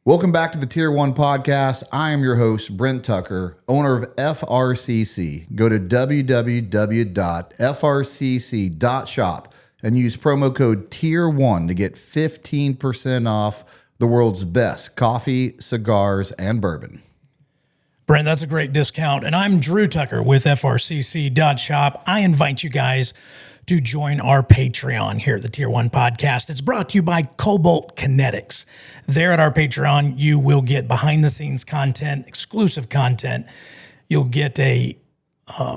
Welcome back to the Tier 1 podcast. I am your host, Brent Tucker, owner of FRCC. Go to www.frcc.shop and use promo code Tier 1 to get 15% off the world's best coffee, cigars, and bourbon. Brent, that's a great discount. And I'm Drew Tucker with FRCC.shop. I invite you guys to join our Patreon here at the Tier 1 podcast. It's brought to you by Cobalt Kinetics. There at our Patreon, you will get behind-the-scenes content, exclusive content. You'll get a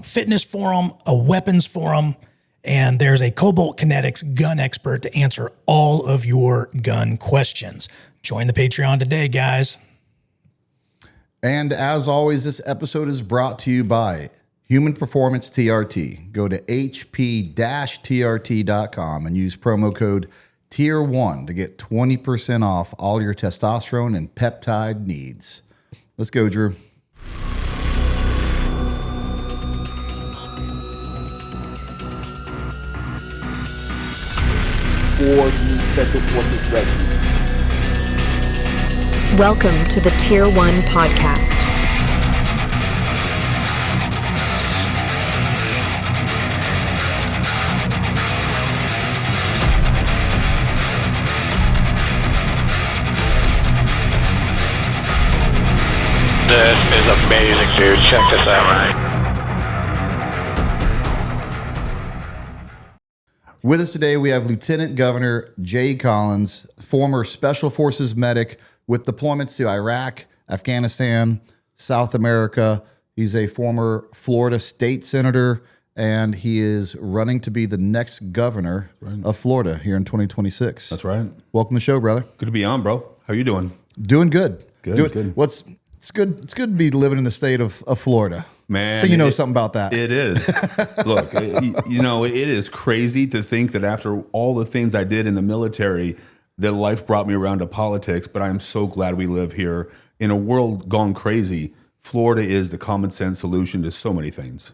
fitness forum, a weapons forum, and there's a Cobalt Kinetics gun expert to answer all of your gun questions. Join the Patreon today, guys. And as always, this episode is brought to you by Human Performance TRT. Go to hp-trt.com and use promo code Tier 1 to get 20% off all your testosterone and peptide needs. Let's go, Drew. For the Special Forces Regiment. Welcome to the Tier 1 podcast. This is amazing, dude. Check this out, right? With us today, we have Lieutenant Governor Jay Collins, former Special Forces medic with deployments to Iraq, Afghanistan, South America. He's a former Florida state senator, and he is running to be the next governor of Florida here in 2026. That's right. Welcome to the show, brother. Good to be on, bro. How you doing? Doing good. Good. It's good. It's good to be living in the state of Florida. Man, I think you know something about that. It is. Look, it is crazy to think that after all the things I did in the military, that life brought me around to politics. But I am so glad we live here in a world gone crazy. Florida is the common sense solution to so many things.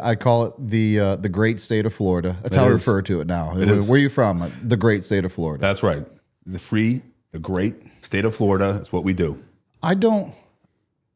I call it the great state of Florida. That's how I refer to it now. Where are you from? The great state of Florida. That's right. The great state of Florida. It's what we do. I don't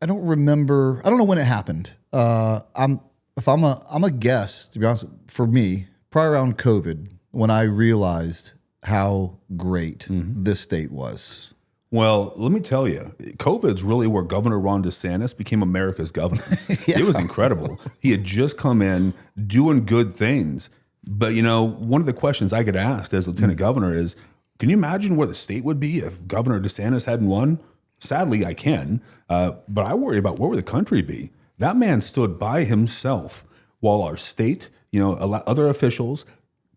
remember. I don't know when it happened. I'm a guess, to be honest. For me, probably around COVID, when I realized how great this state was. Well, let me tell you, COVID's really where Governor Ron DeSantis became America's governor. Yeah. It was incredible. He had just come in doing good things. But, one of the questions I get asked as lieutenant governor is, can you imagine where the state would be if Governor DeSantis hadn't won? Sadly, I can. But I worry about where would the country be? That man stood by himself while our state, other officials,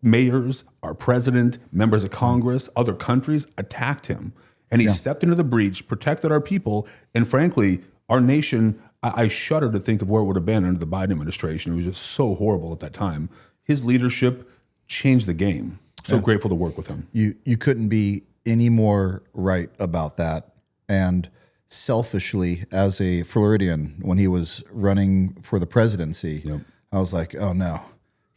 mayors, our president, members of Congress, other countries attacked him. And he stepped into the breach, protected our people, and frankly, our nation, I shudder to think of where it would have been under the Biden administration. It was just so horrible at that time. His leadership changed the game. So grateful to work with him. You couldn't be any more right about that. And selfishly, as a Floridian, when he was running for the presidency, I was like, oh no,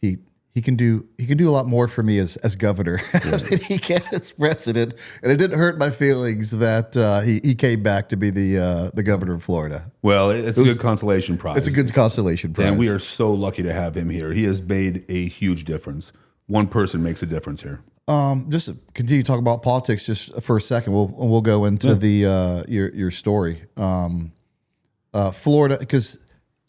he can do a lot more for me as governor than he can as president. And it didn't hurt my feelings that he came back to be the governor of Florida. Well, it's a good consolation prize. It's a good consolation prize. And we are so lucky to have him here. He has made a huge difference. One person makes a difference here. Just to continue to talk about politics just for a second. We'll go into your story. Florida, because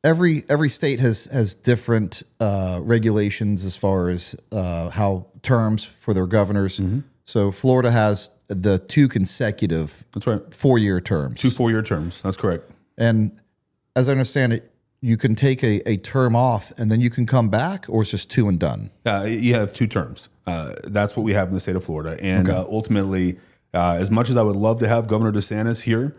every state has different regulations as far as how terms for their governors. Mm-hmm. So Florida has the 2 consecutive. That's right. 4-year terms. 2 4-year terms. That's correct. And as I understand it, you can take a term off and then you can come back, or it's just 2 and done? You have 2 terms. That's what we have in the state of Florida. And ultimately, as much as I would love to have Governor DeSantis here,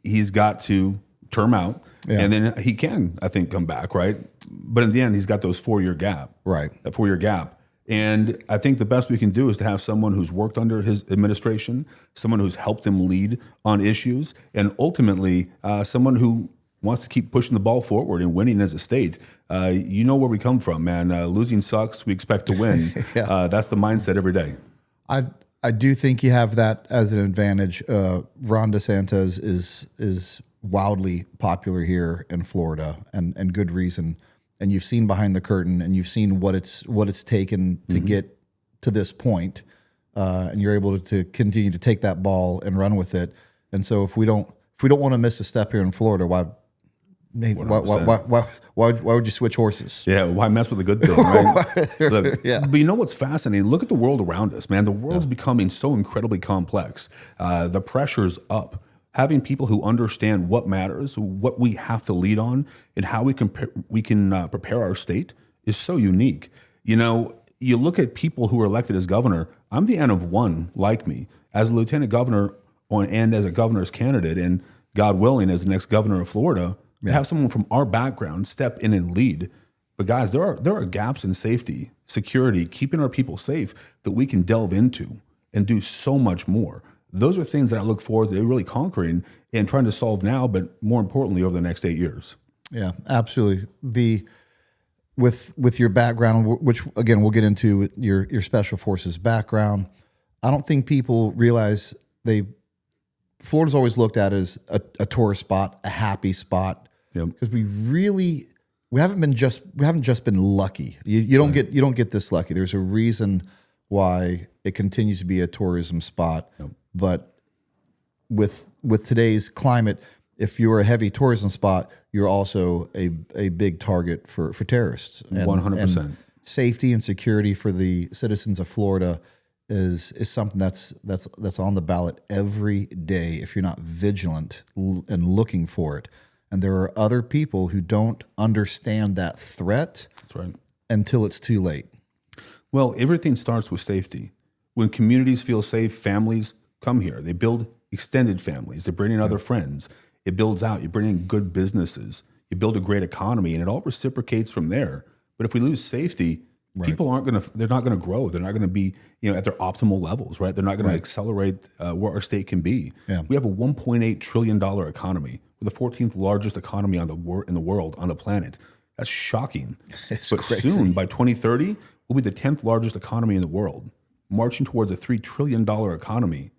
he's got to term out. Yeah. And then he can, I think, come back, right? But in the end, he's got those 4-year gap. Right. That 4-year gap. And I think the best we can do is to have someone who's worked under his administration, someone who's helped him lead on issues, and ultimately someone who wants to keep pushing the ball forward and winning as a state. You know where we come from, man. Losing sucks. We expect to win. That's the mindset every day. I I do think you have that as an advantage. Ron DeSantis is wildly popular here in Florida, and good reason. And you've seen behind the curtain, and you've seen what it's taken to get to this point, and you're able to continue to take that ball and run with it. And so if we don't want to miss a step here in Florida, why would you switch horses? Yeah, why mess with a good thing, right? Look, Yeah. But you know what's fascinating? Look at the world around us, man. The world's becoming so incredibly complex. The pressure's up. Having people who understand what matters, what we have to lead on, and how we can prepare our state is so unique. You know, you look at people who are elected as governor. I'm the N of one, like me, as a lieutenant governor and as a governor's candidate, and God willing, as the next governor of Florida. To have someone from our background step in and lead. But guys, there are gaps in safety, security, keeping our people safe that we can delve into and do so much more. Those are things that I look forward to really conquering and trying to solve now, but more importantly, over the next 8 years. Yeah, absolutely. With your background, which again we'll get into your special forces background, I don't think people realize Florida's always looked at as a tourist spot, a happy spot. Because we haven't just been lucky. You don't get this lucky. There's a reason why it continues to be a tourism spot. But with today's climate, if you're a heavy tourism spot, you're also a big target for terrorists. 100%. Safety and security for the citizens of Florida is something that's on the ballot every day if you're not vigilant and looking for it. And there are other people who don't understand that threat. That's right. Until it's too late. Well, everything starts with safety. When communities feel safe, families come here. They build extended families. They bring in other friends. It builds out. You bring in good businesses. You build a great economy, and it all reciprocates from there. But if we lose safety, people they're not going to grow. They're not going to be, at their optimal levels, right? They're not going to accelerate where our state can be. Yeah. We have a $1.8 trillion economy. We're the 14th largest economy in the world, on the planet. That's shocking. But crazy. Soon, by 2030, we'll be the 10th largest economy in the world, marching towards a $3 trillion economy.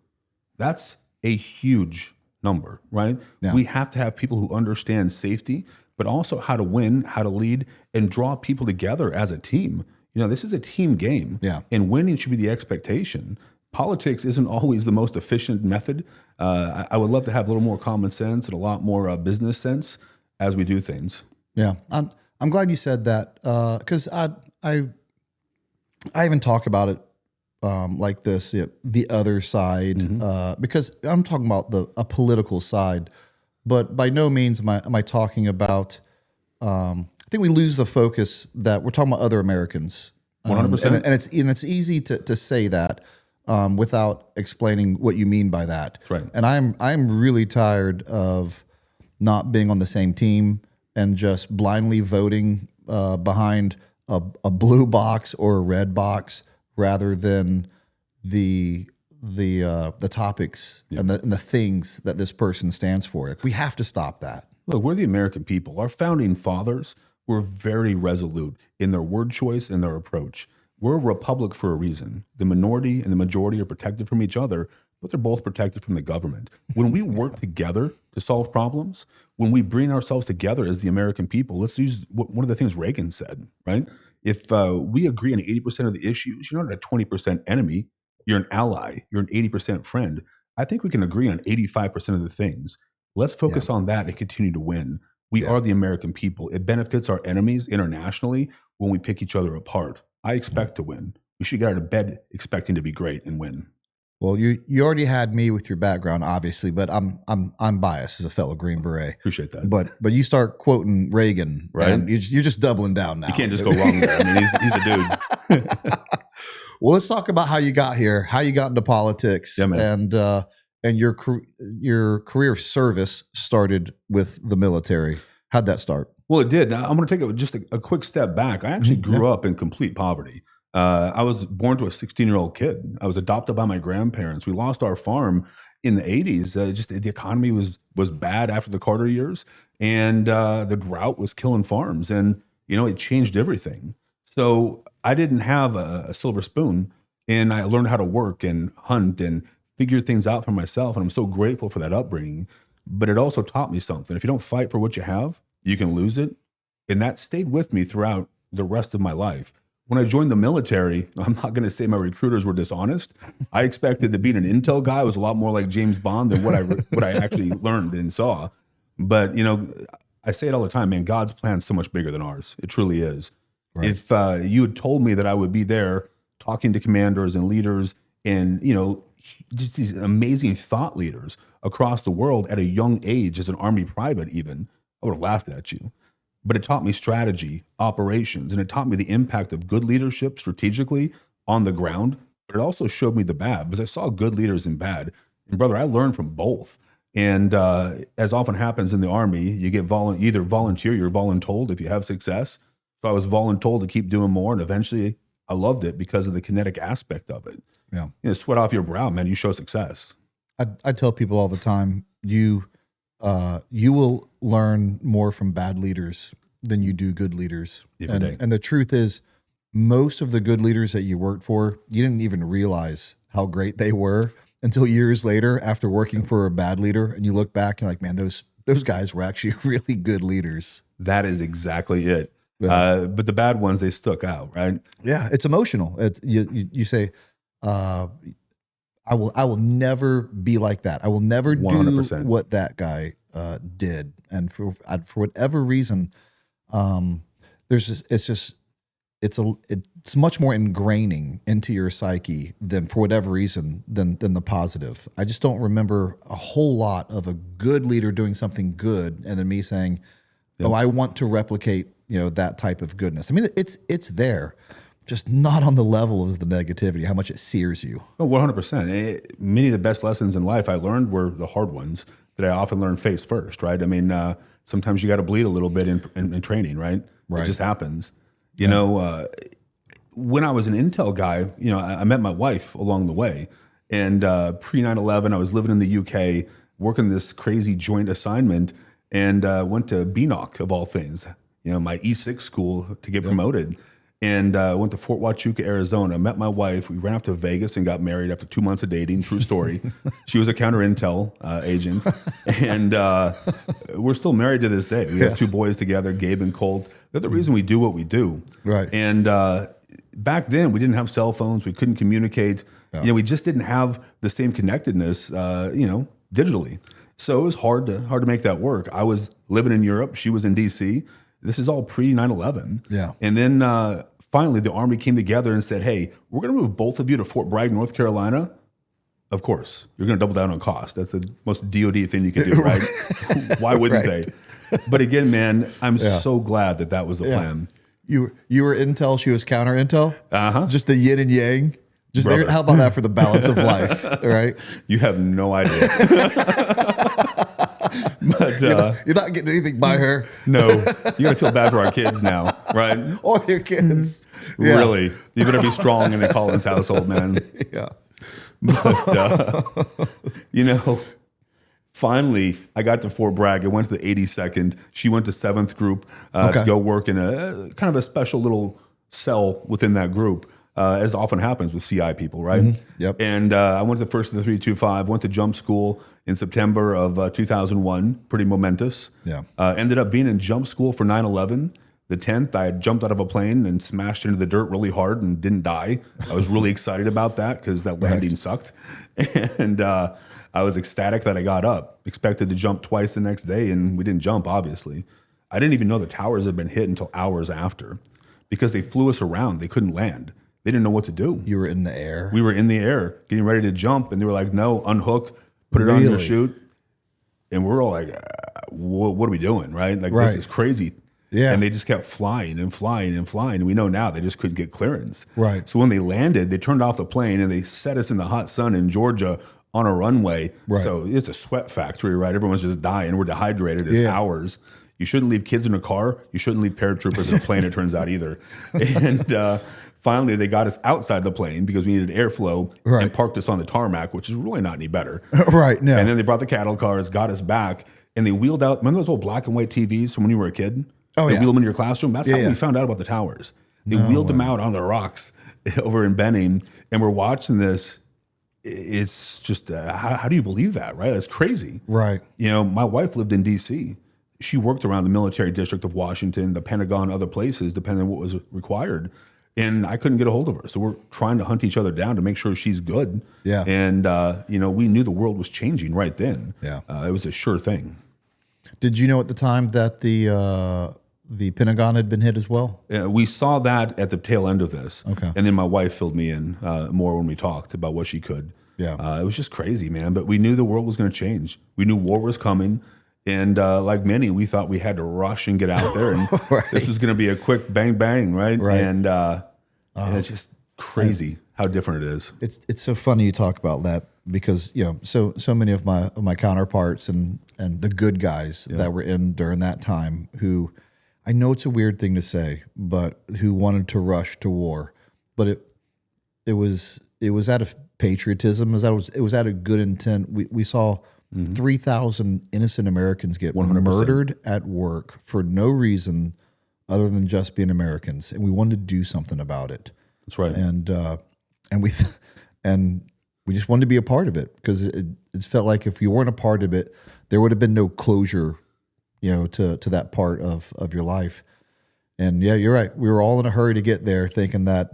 That's a huge number, right? Yeah. We have to have people who understand safety, but also how to win, how to lead, and draw people together as a team. This is a team game, and winning should be the expectation. Politics isn't always the most efficient method. I would love to have a little more common sense and a lot more business sense as we do things. Yeah, I'm glad you said that because I even talk about it like this, the other side, because I'm talking about a political side, but by no means am I talking about. I think we lose the focus that we're talking about other Americans. 100%. And it's easy to say that without explaining what you mean by that. That's right. And I'm really tired of not being on the same team and just blindly voting behind a blue box or a red box rather than the topics and the things that this person stands for. Like, we have to stop that. Look, we're the American people. Our founding fathers were very resolute in their word choice and their approach. We're a republic for a reason. The minority and the majority are protected from each other, but they're both protected from the government. When we work together to solve problems, when we bring ourselves together as the American people, let's use one of the things Reagan said, right? If we agree on 80% of the issues, you're not a 20% enemy, you're an ally, you're an 80% friend. I think we can agree on 85% of the things. Let's focus on that and continue to win. We are the American people. It benefits our enemies internationally when we pick each other apart. I expect to win. We should get out of bed expecting to be great and win. Well, you already had me with your background, obviously, but I'm biased as a fellow Green Beret. Appreciate that. But you start quoting Reagan, right? And you're just doubling down now. You can't just go wrong there. I mean, he's the dude. Well, let's talk about how you got here, how you got into politics, and your career of service started with the military. How'd that start? Well, it did. Now, I'm going to take just a quick step back. I actually grew up in complete poverty. I was born to a 16-year-old kid. I was adopted by my grandparents. We lost our farm in the 80s. The economy was bad after the Carter years, and the drought was killing farms, and it changed everything. So I didn't have a silver spoon. And I learned how to work and hunt and figure things out for myself. And I'm so grateful for that upbringing. But it also taught me something. If you don't fight for what you have, you can lose it. And that stayed with me throughout the rest of my life. When I joined the military, I'm not going to say my recruiters were dishonest. I expected to be an intel guy was a lot more like James Bond than what I actually learned and saw. But, you know, I say it all the time, man, God's plan is so much bigger than ours. It truly is. Right. If you had told me that I would be there talking to commanders and leaders and, you know, just these amazing thought leaders across the world at a young age as an Army private even, I would have laughed at you. But it taught me strategy, operations, and it taught me the impact of good leadership strategically on the ground. But it also showed me the bad because I saw good leaders and bad. And brother, I learned from both. And as often happens in the Army, you get either volunteer, you're voluntold if you have success. So I was voluntold to keep doing more. And eventually I loved it because of the kinetic aspect of it. Yeah. You know, sweat off your brow, man. You show success. I tell people all the time, you will learn more from bad leaders than you do good leaders. And the truth is, most of the good leaders that you worked for, you didn't even realize how great they were until years later after working for a bad leader. And you look back and you're like, man, those guys were actually really good leaders. That is exactly it. Yeah. But the bad ones, they stuck out, right? Yeah, it's emotional. You say, I will never be like that. I will never 100%. Do what that guy did. And for whatever reason, it's much more ingraining into your psyche than for whatever reason than the positive. I just don't remember a whole lot of a good leader doing something good and then me saying, "Oh, I want to replicate, you know, that type of goodness." I mean, it's there. Just not on the level of the negativity, how much it sears you. Oh, 100%. Many of the best lessons in life I learned were the hard ones that I often learn face first, right? I mean, sometimes you got to bleed a little bit in training, right? It just happens. You know, when I was an intel guy, you know, I met my wife along the way. And pre 9/11, I was living in the UK, working this crazy joint assignment, and went to BNOC, of all things, you know, my E6 school to get promoted. And went to Fort Huachuca, Arizona, met my wife. We ran off to Vegas and got married after 2 months of dating. True story. She was a counter intel agent. And we're still married to this day. We have 2 boys together, Gabe and Colt. They're the reason we do what we do. Right. And back then, we didn't have cell phones. We couldn't communicate. Yeah. You know, we just didn't have the same connectedness, you know, digitally. So it was hard to make that work. I was living in Europe. She was in D.C., This is all pre 9/11. Yeah. And then finally the Army came together and said, hey, we're going to move both of you to Fort Bragg, North Carolina. Of course, you're going to double down on cost. That's the most DOD thing you can do, right? Why wouldn't they? But again, man, I'm so glad that was the plan. You were intel, she was counter intel? Uh-huh. Just the yin and yang? Just there, how about that for the balance of life, right? You have no idea. But you're not getting anything by her. No, you got to feel bad for our kids now, right? Or your kids. Really. You better be strong in the Collins household, man. Yeah. But, you know, finally, I got to Fort Bragg. I went to the 82nd. She went to 7th Group to go work in a kind of a special little cell within that group. As often happens with CI people, right? Mm-hmm. Yep. And I went to the first of the 325, went to jump school in September of 2001, pretty momentous. Yeah. Ended up being in jump school for 9/11. The 10th, I had jumped out of a plane and smashed into the dirt really hard and didn't die. I was really excited about that because that landing sucked. And I was ecstatic that I got up, expected to jump twice the next day, and we didn't jump, obviously. I didn't even know the towers had been hit until hours after because they flew us around. They couldn't land. They didn't know what to do. You were in the air? We were in the air, getting ready to jump, and they were like, no, unhook, put it on your chute. And we're all like, what are we doing, right? Like, this is crazy. Yeah. And they just kept flying and flying and flying. And we know now they just couldn't get clearance. Right. So when they landed, they turned off the plane, and they set us in the hot sun in Georgia on a runway. Right. So it's a sweat factory, right? Everyone's just dying. We're dehydrated. It's hours. You shouldn't leave kids in a car. You shouldn't leave paratroopers in a plane, it turns out, either. And finally, they got us outside the plane because we needed airflow and parked us on the tarmac, which is really not any better. Right. No. And then they brought the cattle cars, got us back, and they wheeled out. Remember those old black and white TVs from when you were a kid? Oh, they wheeled them in your classroom. That's how we found out about the towers. They wheeled them out on the rocks over in Benning, and we're watching this. It's just, how do you believe that, right? That's crazy. Right. You know, my wife lived in D.C. She worked around the military district of Washington, the Pentagon, other places, depending on what was required. And I couldn't get a hold of her. So we're trying to hunt each other down to make sure she's good. Yeah. And, you know, we knew the world was changing right then. Yeah. It was a sure thing. Did you know at the time that the Pentagon had been hit as well? We saw that at the tail end of this. Okay. And then my wife filled me in more when we talked about what she could. Yeah. It was just crazy, man. But we knew the world was going to change. We knew war was coming. And like many, we thought we had to rush and get out there. And this was going to be a quick bang, bang, right? Right. And it's just crazy how different it is. It's so funny you talk about that because, you know, so many of my counterparts and the good guys that were in during that time who, I know it's a weird thing to say, but who wanted to rush to war. But it was out of patriotism, it was out of good intent. We saw 3,000 innocent Americans get 100%. murdered at work for no reason other than just being Americans, and we wanted to do something about it. That's right. And we just wanted to be a part of it because it felt like if you weren't a part of it, there would have been no closure, you know, to that part of your life. And yeah, you're right. We were all in a hurry to get there, thinking that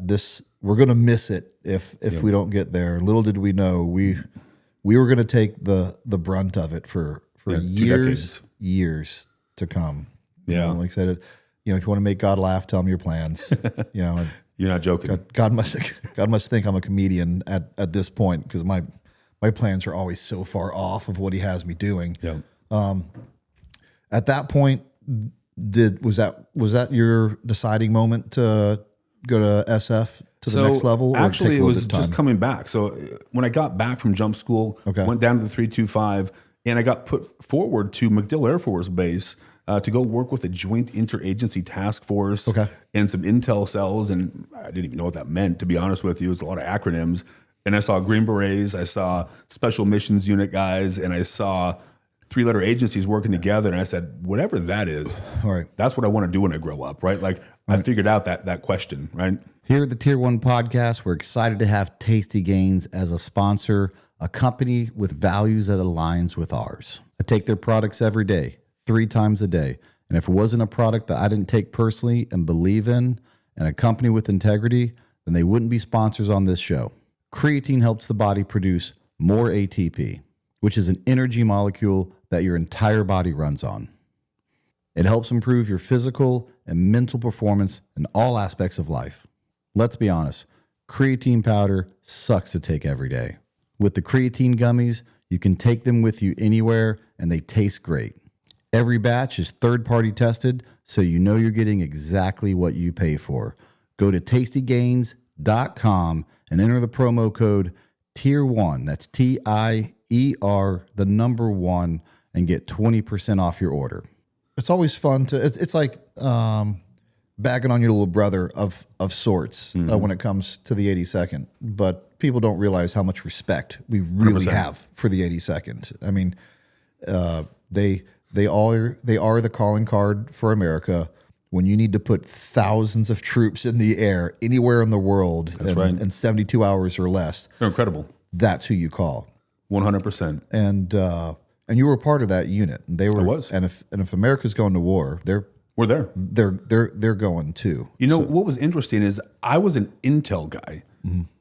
we're going to miss it if we don't get there. Little did we know we were going to take the brunt of it for years to come. Yeah, you know, like I said, you know, if you want to make God laugh, tell him your plans. You know, you're not joking. God must think I'm a comedian at this point because my plans are always so far off of what He has me doing. Yeah. At that point, was that your deciding moment to go to SF to the next level? Or Actually, take it a was little bit of just time? coming back. So when I got back from jump school, went down to the 325, and I got put forward to MacDill Air Force Base to go work with a joint interagency task force and some intel cells. And I didn't even know what that meant, to be honest with you. It was a lot of acronyms. And I saw Green Berets, I saw Special Missions Unit guys, and I saw 3-letter agencies working together. And I said, whatever that is, that's what I want to do when I grow up, right? Like I figured out that question, right? Here at the Tier 1 Podcast, we're excited to have Tasty Gains as a sponsor, a company with values that aligns with ours. I take their products every day, 3 times a day. And if it wasn't a product that I didn't take personally and believe in, and a company with integrity, then they wouldn't be sponsors on this show. Creatine helps the body produce more ATP, which is an energy molecule that your entire body runs on. It helps improve your physical and mental performance in all aspects of life. Let's be honest, creatine powder sucks to take every day. With the creatine gummies, you can take them with you anywhere and they taste great. Every batch is third-party tested, so you know you're getting exactly what you pay for. Go to tastygains.com and enter the promo code TIER1, that's TIER, the number 1, and get 20% off your order. It's always fun to. It's like bagging on your little brother of sorts when it comes to the 82nd. But people don't realize how much respect we really 100%. have for the 82nd. I mean, they are the calling card for America. When you need to put thousands of troops in the air anywhere in the world in 72 hours or less, They're incredible. That's who you call. 100%. And you were part of that unit. And they were. I was. And if America's going to war, We're there. they're going too. You know, what was interesting is I was an intel guy,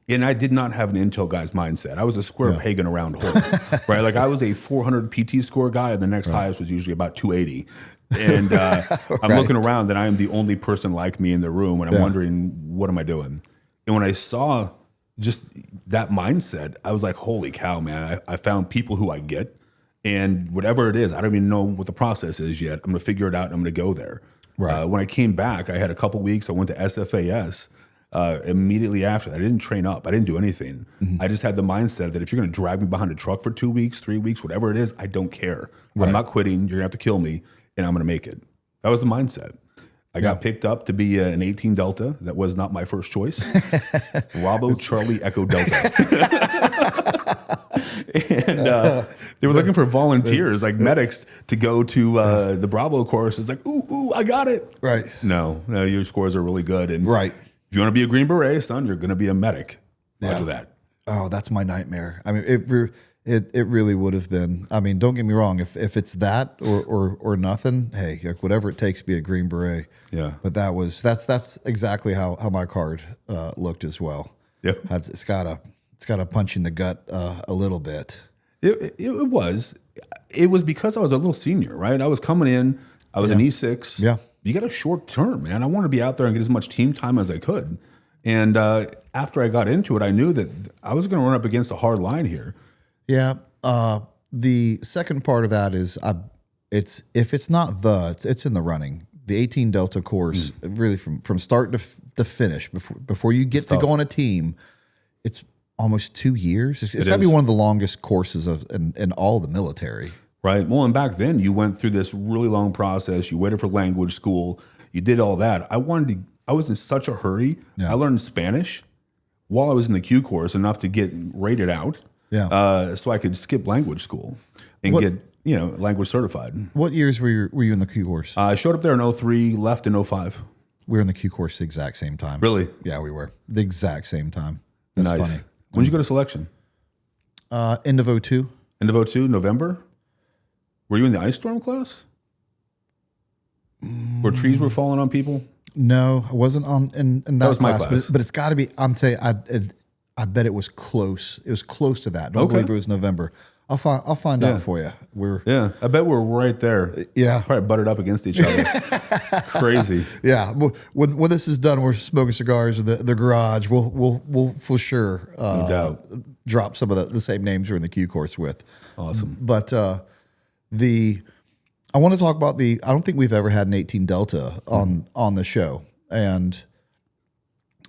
and I did not have an intel guy's mindset. I was a square peg in a round hole, right? Like I was a 400 PT score guy, and the next highest was usually about 280. And I'm looking around, and I am the only person like me in the room, and I'm wondering, what am I doing? And when I saw just that mindset, I was like, holy cow, man. I found people who I get. And whatever it is, I don't even know what the process is yet. I'm going to figure it out and I'm going to go there. Right. When I came back, I had a couple weeks. I went to SFAS immediately after that. I didn't train up. I didn't do anything. I just had the mindset that if you're going to drag me behind a truck for 2 weeks, 3 weeks, whatever it is, I don't care. I'm not quitting. You're going to have to kill me and I'm going to make it. That was the mindset. I got picked up to be an 18 Delta. That was not my first choice. Bravo Charlie Echo Delta. And they were looking for volunteers, like medics, to go to the Bravo course. It's like, ooh, I got it. Right. No, your scores are really good. And If you want to be a Green Beret, son, you're going to be a medic. Roger that. Oh, that's my nightmare. I mean, it really would have been. I mean, don't get me wrong. If it's that or nothing, hey, like whatever it takes to be a Green Beret. Yeah. But that's exactly how my card looked as well. Yeah. It's got a punch in the gut a little bit. It was because I was a little senior, right? I was coming in. I was an E6. Yeah. You got a short term, man. I wanted to be out there and get as much team time as I could. And after I got into it, I knew that I was going to run up against a hard line here. Yeah. The second part of that is it's if it's not it's in the running. The 18 Delta course, really from start to finish, before you get to go on a team, it's almost 2 years. It's got to be one of the longest courses in all the military. Right. Well, and back then you went through this really long process. You waited for language school. You did all that. I was in such a hurry. Yeah. I learned Spanish while I was in the Q course, enough to get rated out. Yeah. So I could skip language school and get language certified. What years were you in the Q course? I showed up there in 03, left in 05. We were in the Q course the exact same time. Really? Yeah, we were the exact same time. That's nice. funny. When did you go to selection? End of 02. End of 02, November? Were you in the ice storm class? Where trees were falling on people? No, I wasn't in that was my class. But it's got to be. I'm telling you, I bet it was close. It was close to that. Don't believe it was November. I'll find out for you. I bet we're right there. Yeah, probably butted up against each other. Crazy. Yeah. When this is done, we're smoking cigars in the garage. We'll for sure no doubt drop some of the same names we're in the Q course with. Awesome. But I want to talk about I don't think we've ever had an 18 Delta on the show, and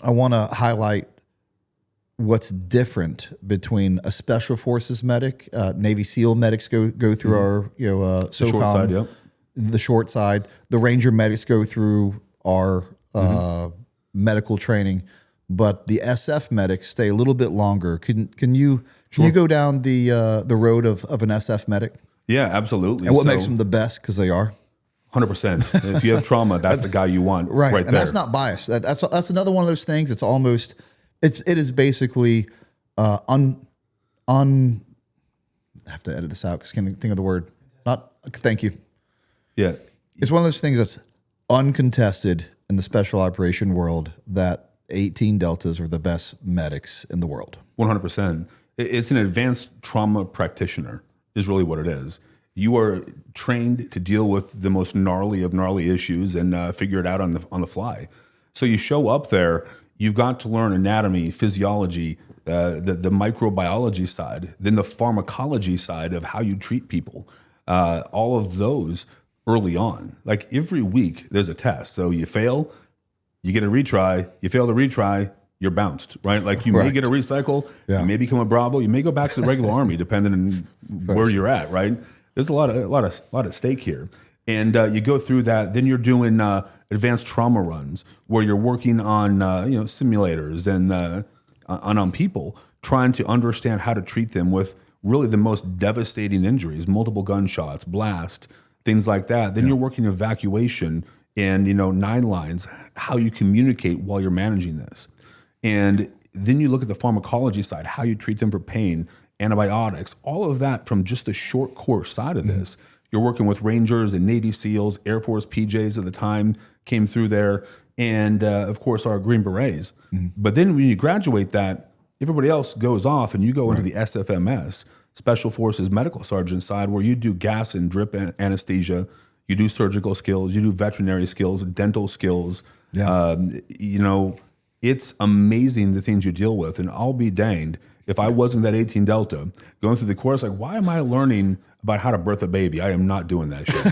I want to highlight what's different between a Special Forces medic, Navy SEAL medics go through our SOCOM, short side, yep. The short side. The Ranger medics go through our medical training, but the SF medics stay a little bit longer. Can you go down the road of an SF medic? Yeah, absolutely. And what makes them the best? Because they are 100%. If you have trauma, that's the guy you want, right there. And that's not biased. That's another one of those things. It's almost it is basically I have to edit this out because I can't think of the word. Thank you. Yeah, it's one of those things that's uncontested in the special operation world that 18 Deltas are the best medics in the world. 100%. It's an advanced trauma practitioner. Is really what it is. You are trained to deal with the most gnarly of gnarly issues and figure it out on the fly. So you show up there, you've got to learn anatomy, physiology, the microbiology side, then the pharmacology side of how you treat people. All of those early on. Like every week, there's a test. So you fail, you get a retry. You fail the retry, you're bounced, right? Like you may get a recycle, you may become a Bravo, you may go back to the regular Army, depending on where you're at, right? There's a lot of stake here, and you go through that. Then you're doing advanced trauma runs where you're working on simulators and on people, trying to understand how to treat them with really the most devastating injuries, multiple gunshots, blast, things like that. Then you're working evacuation and 9 lines, how you communicate while you're managing this. And then you look at the pharmacology side, how you treat them for pain, antibiotics, all of that from just the short course side of this. You're working with Rangers and Navy SEALs, Air Force PJs at the time came through there, and of course our Green Berets. But then when you graduate that, everybody else goes off and you go into the SFMS, Special Forces Medical Sergeant side, where you do gas and drip anesthesia, you do surgical skills, you do veterinary skills, dental skills, it's amazing the things you deal with, and I'll be danged if I wasn't that 18 Delta going through the course. Like, why am I learning about how to birth a baby? I am not doing that shit.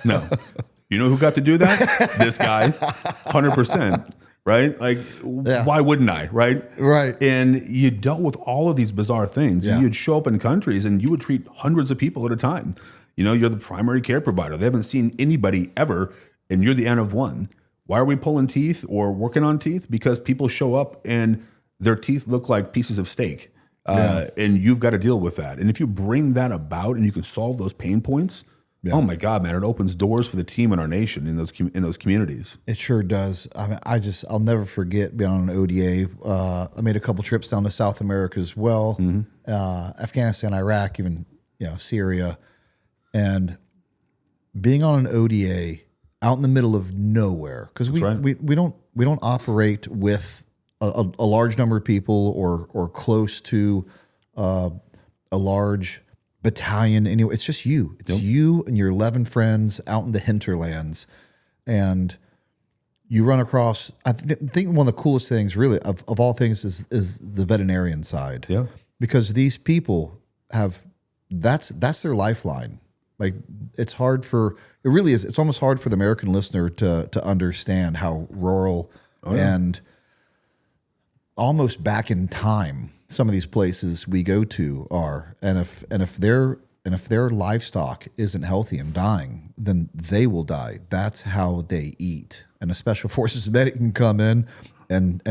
No. You know who got to do that? This guy, 100%. Right? Like, why wouldn't I? Right? Right. And you dealt with all of these bizarre things. Yeah. You'd show up in countries and you would treat hundreds of people at a time. You're the primary care provider. They haven't seen anybody ever, and you're the N of one. Why are we pulling teeth or working on teeth? Because people show up and their teeth look like pieces of steak, and you've got to deal with that. And if you bring that about and you can solve those pain points, Oh my God, man! It opens doors for the team and our nation in those communities. It sure does. I mean, I'll never forget being on an ODA. I made a couple trips down to South America as well, Afghanistan, Iraq, even Syria, and being on an ODA out in the middle of nowhere because we don't operate with a large number of people or close to a large battalion. Anyway, it's just you. It's you and your 11 friends out in the hinterlands, and you run across. I think one of the coolest things, really, of all things, is the veterinarian side. Yeah, because these people have that's their lifeline. Like it's almost hard for the American listener to understand how rural and almost back in time some of these places we go to are, and if their livestock isn't healthy and dying, then they will die. That's how they eat. And a special forces medic can come in and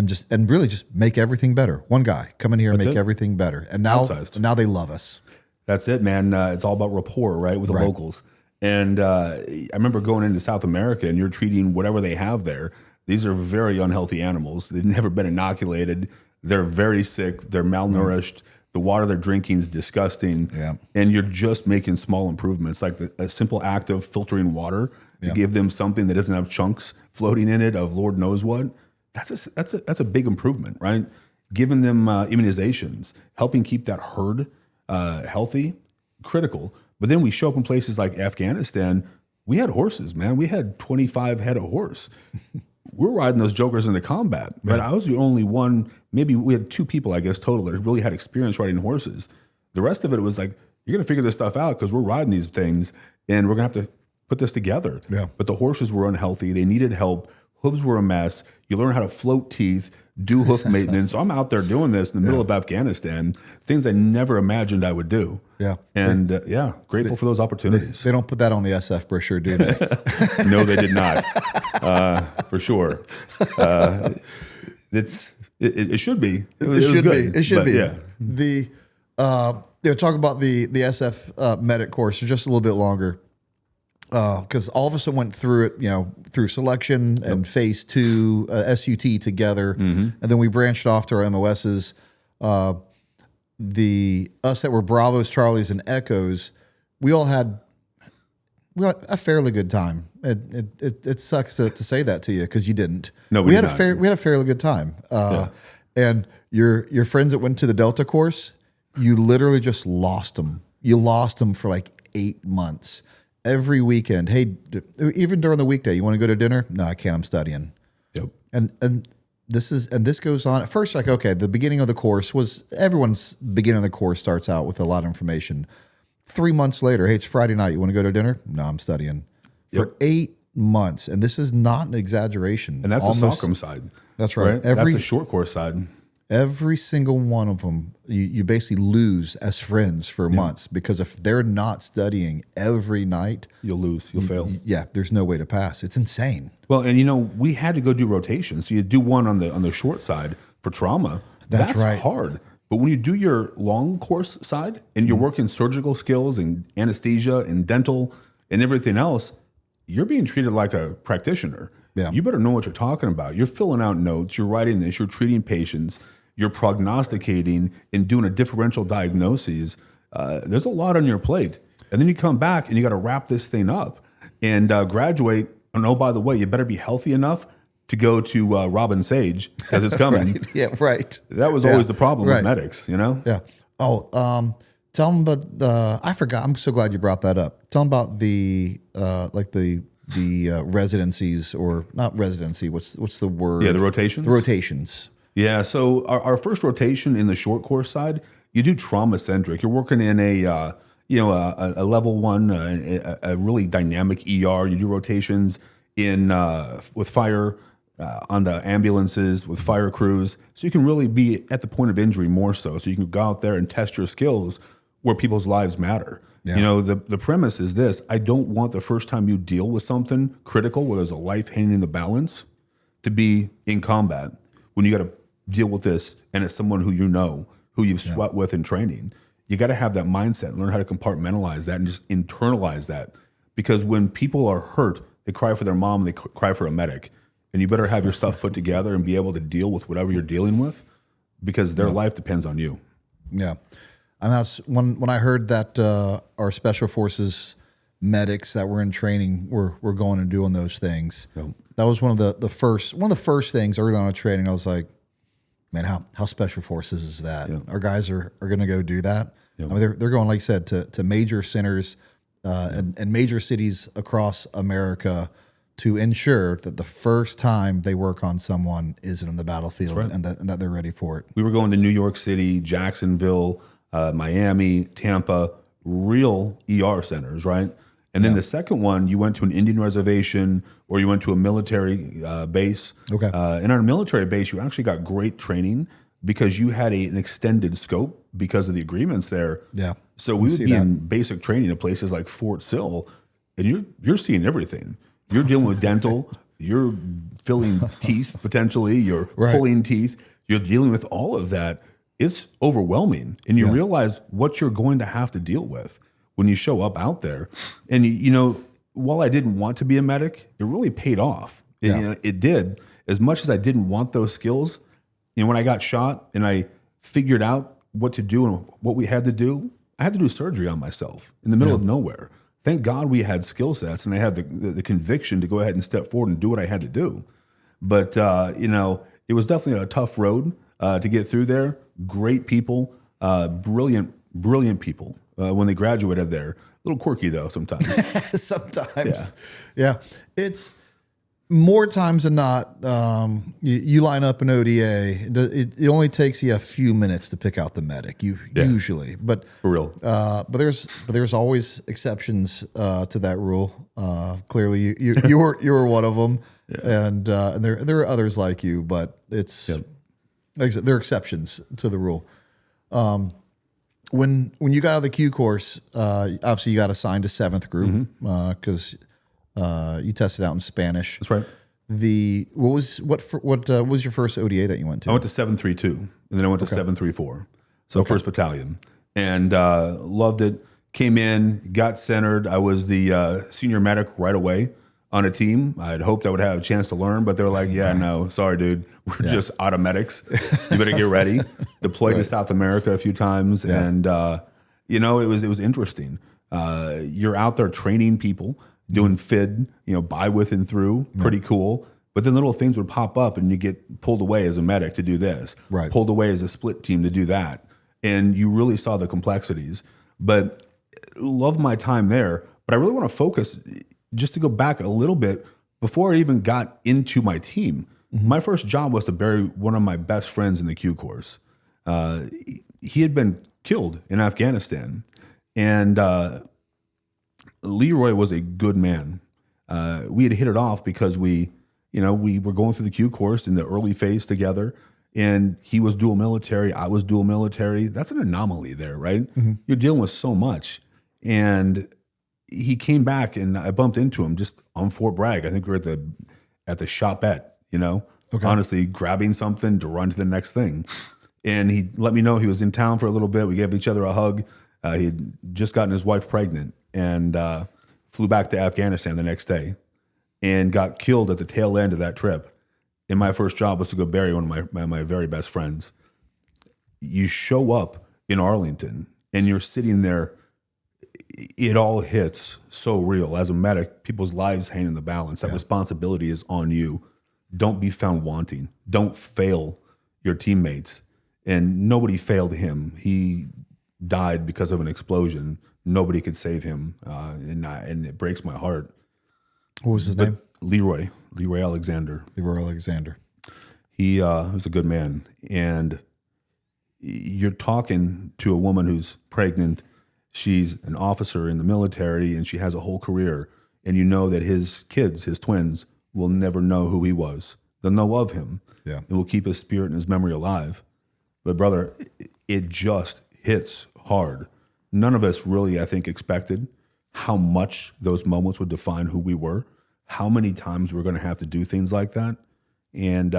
really just make everything better. One guy come in here and make everything better. And now they love us. That's it, man. It's all about rapport, right, with the locals. And I remember going into South America, and you're treating whatever they have there. These are very unhealthy animals. They've never been inoculated. They're very sick. They're malnourished. The water they're drinking is disgusting. Yeah. And you're just making small improvements, like a simple act of filtering water to give them something that doesn't have chunks floating in it of Lord knows what. That's a big improvement, right? Giving them immunizations, helping keep that herd healthy, critical. But then we show up in places like Afghanistan. We had horses, man. We had 25 head of horse. We're riding those jokers into combat. But I was the only one. Maybe we had 2 people, I guess, total that really had experience riding horses. The rest of it was like, you're going to figure this stuff out because we're riding these things and we're going to have to put this together. Yeah. But the horses were unhealthy. They needed help. Hooves were a mess. You learn how to float teeth, do hoof maintenance. So I'm out there doing this in the middle of Afghanistan, things I never imagined I would do. Yeah. And grateful for those opportunities. They don't put that on the SF brochure, do they? No, they did not. For sure. It should be. It should be. Yeah. Talk about the SF medic course for just a little bit longer. Because all of us that went through it, through selection and phase 2 SUT together, and then we branched off to our MOSs. Us that were Bravos, Charlies, and Echoes, we had a fairly good time. It sucks to say that to you because you didn't. No, we had a fairly good time. And your friends that went to the Delta course, you literally just lost them. You lost them for like 8 months. Every weekend, hey, even during the weekday, you want to go to dinner? No, I can't. I'm studying. Yep. And this goes on. At first, like, okay, the beginning of the course was everyone's beginning of the course starts out with a lot of information. 3 months later, hey, it's Friday night. You want to go to dinner? No, I'm studying. Yep. For 8 months, and this is not an exaggeration. And that's the SOCM side. That's right. That's the short course side. Every single one of them, you basically lose as friends for months because if they're not studying every night, you'll lose. You'll fail. There's no way to pass. It's insane. Well, and we had to go do rotations. So you do one on the short side for trauma. That's right. Hard. But when you do your long course side and you're working surgical skills and anesthesia and dental and everything else, you're being treated like a practitioner. Yeah. You better know what you're talking about. You're filling out notes. You're writing this. You're treating patients. You're prognosticating and doing a differential diagnosis. There's a lot on your plate. And then you come back and you got to wrap this thing up and graduate. And oh, by the way, you better be healthy enough to go to Robin Sage because it's coming. Right. Yeah, right. That was always the problem with medics, Yeah. Oh, tell them about I forgot. I'm so glad you brought that up. Tell them about the residencies, or not residency. What's the word? Yeah, the rotations. The rotations. Yeah. So our first rotation in the short course side, you do trauma centric. You're working in a level 1, a really dynamic ER. You do rotations in with fire on the ambulances, with fire crews, so you can really be at the point of injury more so you can go out there and test your skills where people's lives matter. Yeah. The premise is this: I don't want the first time you deal with something critical where there's a life hanging in the balance to be in combat when you got to deal with this, and it's someone who who you've sweat with in training. You got to have that mindset, learn how to compartmentalize that and just internalize that. because when people are hurt, they cry for their mom, they cry for a medic. And you better have your stuff put together and be able to deal with whatever you're dealing with, because their life depends on you. Yeah. And that's when I heard that our special forces medics that were in training were going and doing those things. Yep. That was one of the first things early on in training. I was like, man, how special forces is that? Yep. Our guys are going to go do that. Yep. I mean, they're going, like I said, to major centers and major cities across America to ensure that the first time they work on someone isn't in the battlefield, right. and that they're ready for it. We were going to New York City, Jacksonville, Miami, Tampa, real ER centers, right? And then the second one, you went to an Indian reservation or you went to a military base. Okay. And on a military base, you actually got great training because you had an extended scope because of the agreements there. Yeah. So we would be in basic training at places like Fort Sill, and you're seeing everything. You're dealing with dental, you're filling teeth potentially, you're pulling teeth, you're dealing with all of that. It's overwhelming, and you realize what you're going to have to deal with when you show up out there. And you know, while I didn't want to be a medic, it really paid off. It did. As much as I didn't want those skills, you know, when I got shot and I figured out what to do and what we had to do, I had to do surgery on myself in the middle of nowhere. Thank God we had skill sets, and I had the conviction to go ahead and step forward and do what I had to do. But you know, it was definitely a tough road to get through there. Great people, brilliant people. When they graduated there, a little quirky though sometimes. Sometimes, yeah. It's more times than not. You line up an ODA. It only takes you a few minutes to pick out the medic. Usually, but For real. but there's always exceptions to that rule. Clearly, you were one of them, and there are others like you, but it's like I said, there are exceptions to the rule. When you got out of the Q course, obviously you got assigned to 7th Group because you tested out in Spanish. That's right. What was your first ODA that you went to? I went to 732, and then I went to 734. So 1st Battalion, and loved it. Came in, got centered. I was the senior medic right away on a team. I had hoped I would have a chance to learn, but they were like, "Yeah, no, sorry, dude. We're just auto medics. You better get ready." Deployed to South America a few times, and you know, it was interesting. You're out there training people, doing FID, you know, by, with, and through. Pretty cool. But then little things would pop up, and you get pulled away as a medic to do this. Right. Pulled away as a split team to do that, and you really saw the complexities. But love my time there. But I really want to focus. Just to go back a little bit, before I even got into my team, my first job was to bury one of my best friends in the Q course. He had been killed in Afghanistan, and Leroy was a good man. We had hit it off because we were going through the Q course in the early phase together, and he was dual military, I was dual military. That's an anomaly there, right? You're dealing with so much, and he came back, and I bumped into him just on Fort Bragg. I think we were at the shopette, you know, honestly grabbing something to run to the next thing. And he let me know he was in town for a little bit. We gave each other a hug. He had just gotten his wife pregnant and flew back to Afghanistan the next day and got killed at the tail end of that trip. And my first job was to go bury one of my very best friends. You show up in Arlington and you're sitting there. It all hits so real. As a medic, people's lives hang in the balance. That responsibility is on you. Don't be found wanting. Don't fail your teammates. And nobody failed him. He died because of an explosion. Nobody could save him, and it breaks my heart. What was his name? Leroy Alexander. Leroy Alexander. He was a good man. And you're talking to a woman who's pregnant. She's an officer in the military, and she has a whole career. And you know that his kids, his twins, will never know who he was. They'll know of him. Yeah. And will keep his spirit and his memory alive. But brother, it just hits hard. None of us really, I think, expected how much those moments would define who we were, how many times we're going to have to do things like that. And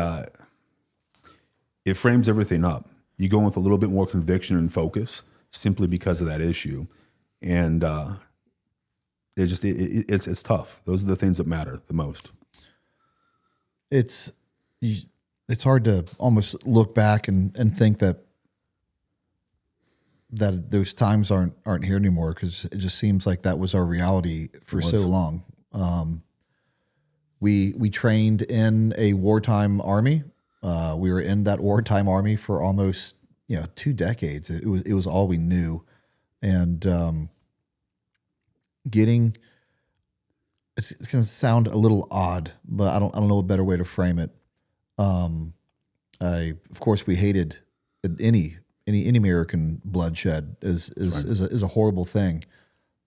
it frames everything up. You go in with a little bit more conviction and focus simply because of that issue. And It's tough. Those are the things that matter the most. It's hard to almost look back and think that those times aren't here anymore, because it just seems like that was our reality for so long. We trained in a wartime army. We were in that wartime army for almost 2 decades. It was all we knew, and it's going to sound a little odd, but I don't know a better way to frame it. Of course, we hated any American bloodshed is a horrible thing,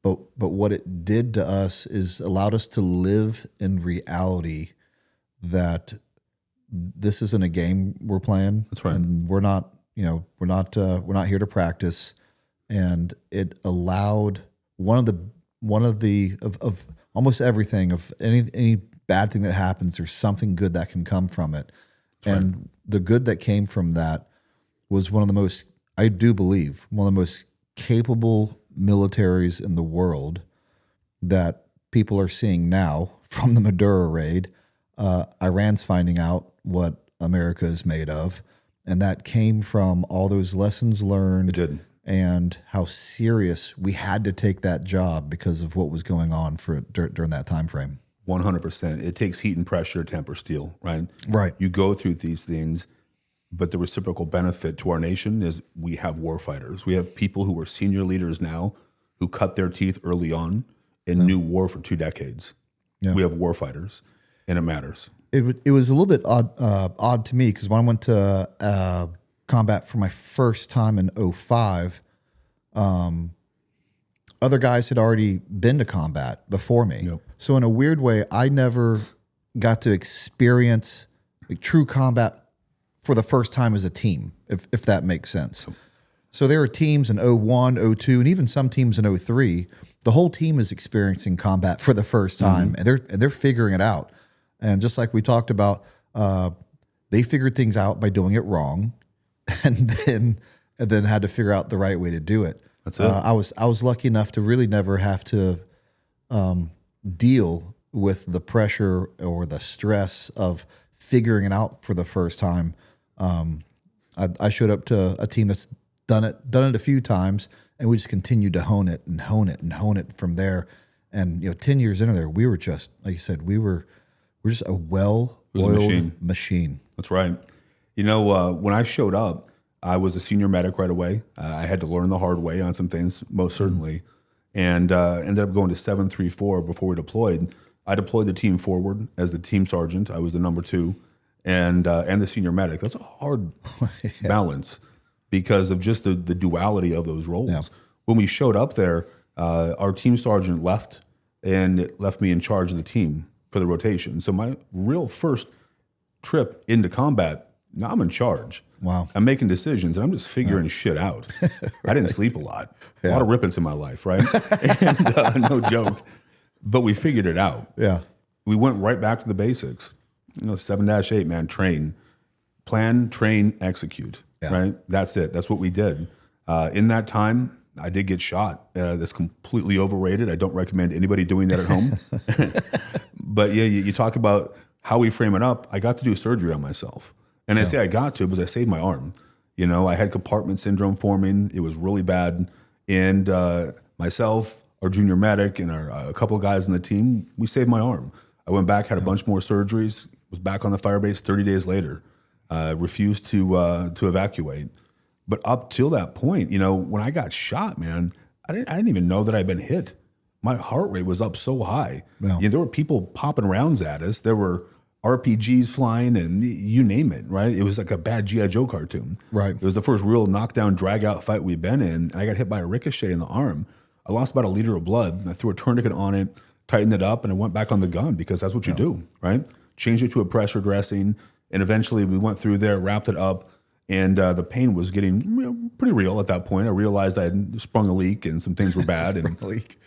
but what it did to us is allowed us to live in reality that this isn't a game we're playing. That's right, and we're not here to practice. And it allowed one of the almost everything, of any bad thing that happens, there's something good that can come from it. That's and right. The good that came from that was one of the most capable militaries in the world that people are seeing now from the Maduro raid. Iran's finding out what America is made of, and that came from all those lessons learned. It did. And how serious we had to take that job because of what was going on during that time frame. 100%. It takes heat and pressure to temper steel, right? Right. You go through these things, but the reciprocal benefit to our nation is we have war fighters. We have people who are senior leaders now who cut their teeth early on and knew war for 2 decades. Yeah. We have war fighters, and it matters. It was a little bit odd to me, because when I went to combat for my first time in 2005, other guys had already been to combat before me. Yep. So in a weird way, I never got to experience true combat for the first time as a team, if that makes sense. So there are teams in 2001, 2002, and even some teams in 2003. The whole team is experiencing combat for the first time, and they're figuring it out. And just like we talked about, they figured things out by doing it wrong, and then had to figure out the right way to do it. That's it. I was lucky enough to really never have to deal with the pressure or the stress of figuring it out for the first time. I showed up to a team that's done it a few times, and we just continued to hone it from there. And 10 years into there, we were just, like you said, we're just a well-oiled machine. That's right. When I showed up, I was a senior medic right away. I had to learn the hard way on some things, most certainly, and ended up going to 734 before we deployed. I deployed the team forward as the team sergeant. I was the number 2, and the senior medic. That's a hard balance because of just the duality of those roles. Yeah. When we showed up there, our team sergeant left and left me in charge of the team for the rotation. So my real first trip into combat, now I'm in charge. Wow. I'm making decisions, and I'm just figuring shit out. Right. I didn't sleep a lot. A lot of rippets in my life, right? And no joke. But we figured it out. Yeah. We went right back to the basics. 7-8, man, train. Plan, train, execute, right? That's it. That's what we did. In that time, I did get shot. That's completely overrated. I don't recommend anybody doing that at home. But yeah, you talk about how we frame it up. I got to do surgery on myself. And I say I got to because I saved my arm. I had compartment syndrome forming. It was really bad. And myself, our junior medic, and a couple of guys on the team, we saved my arm. I went back, had a bunch more surgeries, was back on the Firebase 30 days later, refused to evacuate. But up till that point, when I got shot, man, I didn't even know that I'd been hit. My heart rate was up so high. Yeah. There were people popping rounds at us. There were RPGs flying, and you name it, right? It was like a bad G.I. Joe cartoon. Right. It was the first real knockdown, drag-out fight we've been in, and I got hit by a ricochet in the arm. I lost about 1 liter of blood. I threw a tourniquet on it, tightened it up, and I went back on the gun because that's what you do, right? Changed it to a pressure dressing, and eventually we went through there, wrapped it up, and the pain was getting pretty real at that point. I realized I had sprung a leak, and some things were bad, and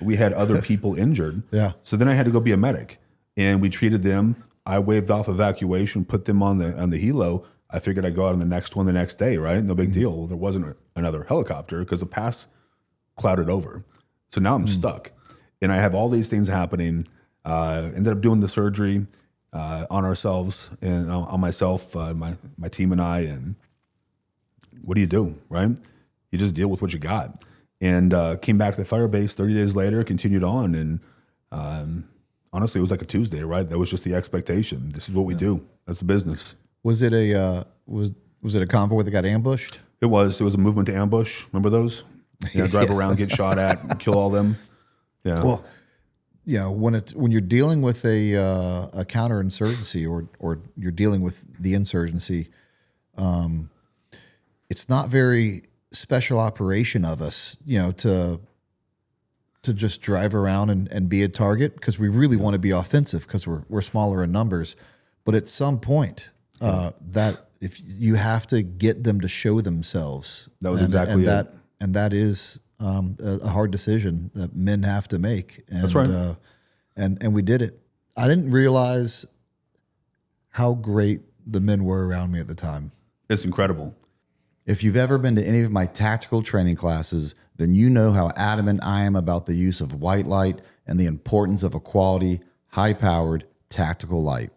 we had other people injured. Yeah. So then I had to go be a medic, and we treated them. I waved off evacuation, put them on the helo. I figured I'd go out on the next one the next day, right? No big deal. Well, there wasn't another helicopter because the pass clouded over. So now I'm stuck. And I have all these things happening. Ended up doing the surgery on ourselves and on myself, my team and I. And what do you do, right? You just deal with what you got. And came back to the Firebase 30 days later, continued on. And honestly, it was like a Tuesday, right? That was just the expectation. This is what we do. That's the business. Was it a was it a convoy that got ambushed? It was a movement to ambush. Remember those? Drive around, get shot at, kill all them. Yeah. Well, when you're dealing with a counterinsurgency or you're dealing with the insurgency, it's not very special operation of us, to just drive around and be a target, because we really want to be offensive because we're smaller in numbers. But at some point, that if you have to get them to show themselves, that was exactly it. And that is a hard decision that men have to make. And, that's right. And we did it. I didn't realize how great the men were around me at the time. It's incredible. If you've ever been to any of my tactical training classes, then you know how adamant I am about the use of white light and the importance of a quality, high-powered tactical light.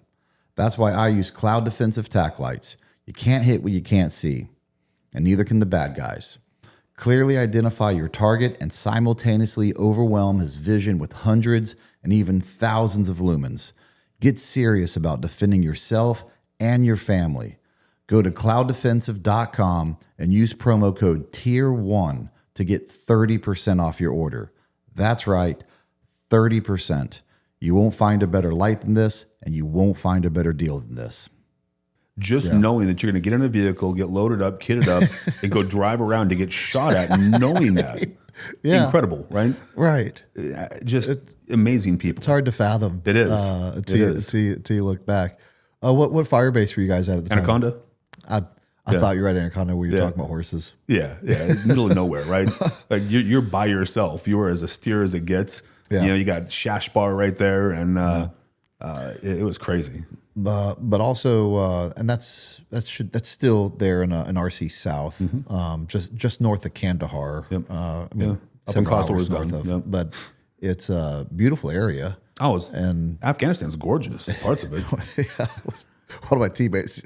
That's why I use cloud defensive tac lights. You can't hit what you can't see, and neither can the bad guys. Clearly identify your target and simultaneously overwhelm his vision with hundreds and even thousands of lumens. Get serious about defending yourself and your family. Go to clouddefensive.com and use promo code TIER1 to get 30% off your order. That's right, 30%. You won't find a better light than this, and you won't find a better deal than this. Just knowing that you're going to get in a vehicle, get loaded up, kitted up, and go drive around to get shot at, knowing that. Yeah. Incredible, right? Right. Just amazing people. It's hard to fathom. It is. Till you look back. What Firebase were you guys at the time? Anaconda? I thought you were at Anaconda where you were talking about horses. Yeah, middle of nowhere, right? Like you're by yourself. You are as austere as it gets. Yeah. You got Shash Bar right there, and it was crazy. But also, and that's still there in RC South, just north of Kandahar. Yep. Up in Coastal north Wisdom. of, Yep. but it's a beautiful area. And Afghanistan's gorgeous. Parts of it. Yeah. One of my teammates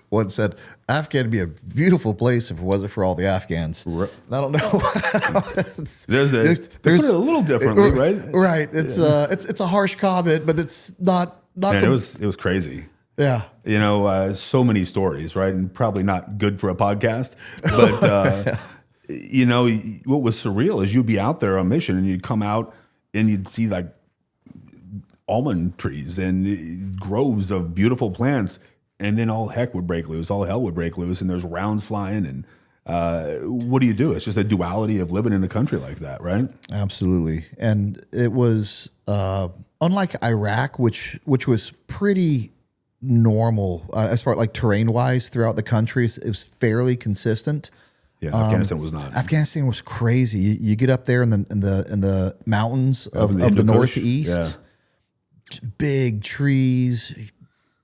once said, Afghan would be a beautiful place if it wasn't for all the Afghans. And I don't know. They put it a little differently, right? Right. It's a harsh comment, but it's not. Man, it was crazy. Yeah. So many stories, right? And probably not good for a podcast. But, what was surreal is you'd be out there on mission and you'd come out and you'd see like almond trees and groves of beautiful plants. And then all hell would break loose, and there's rounds flying. And what do you do? It's just a duality of living in a country like that, right? Absolutely. And it was unlike Iraq, which was pretty normal as far like terrain wise throughout the country. It was fairly consistent. Yeah, Afghanistan was not. Afghanistan was crazy. You get up there in the mountains of the Northeast, big trees,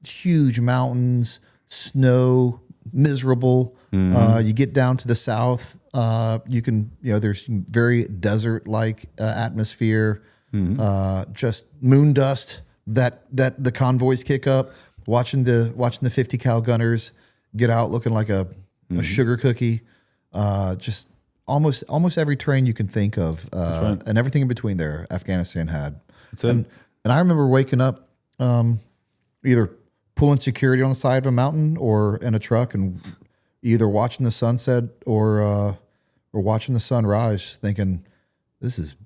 huge mountains, snow, miserable. You get down to the south, there's very desert like atmosphere, just moon dust that the convoys kick up. Watching the 50 cal gunners get out looking like a sugar cookie. Just almost every terrain you can think of, right. And everything in between there, Afghanistan had. That's it. And I remember waking up, either pulling security on the side of a mountain or in a truck, and either watching the sunset or watching the sun rise, thinking, "This is."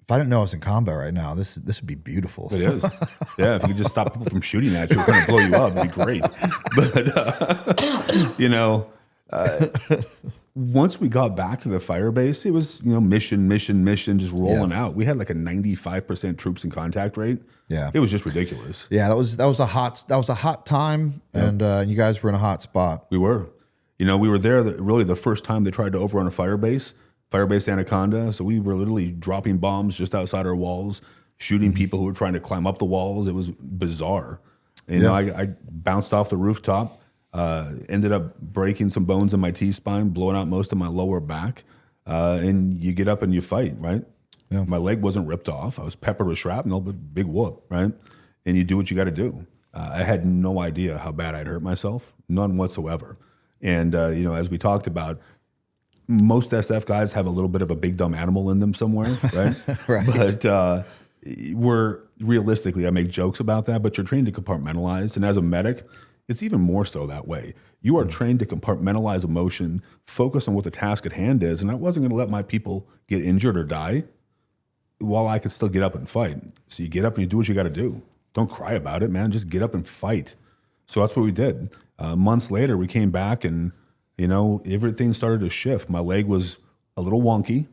If I didn't know I was in combat right now, this would be beautiful. It is. Yeah, if you could just stop people from shooting at you, trying to blow you up, it'd be great. But once we got back to the Firebase, it was mission, just rolling out. We had like a 95% troops in contact rate. Yeah, it was just ridiculous. Yeah, that was a hot time, and you guys were in a hot spot. We were. We were there really the first time they tried to overrun a Firebase Anaconda. So we were literally dropping bombs just outside our walls, shooting people who were trying to climb up the walls. It was bizarre. I bounced off the rooftop. Ended up breaking some bones in my T-spine, blowing out most of my lower back. And you get up and you fight, right? My leg wasn't ripped off. I was peppered with shrapnel, but big whoop, right? And you do what you got to do. I had no idea how bad I'd hurt myself, none whatsoever. And, as we talked about, most SF guys have a little bit of a big dumb animal in them somewhere, right? Right. But we're realistically, I make jokes about that, but you're trained to compartmentalize. And as a medic, it's even more so that way. You are trained to compartmentalize emotion, focus on what the task at hand is. And I wasn't going to let my people get injured or die while I could still get up and fight. So you get up and you do what you got to do. Don't cry about it, man. Just get up and fight. So that's what we did. Months later, we came back and, everything started to shift. My leg was a little wonky.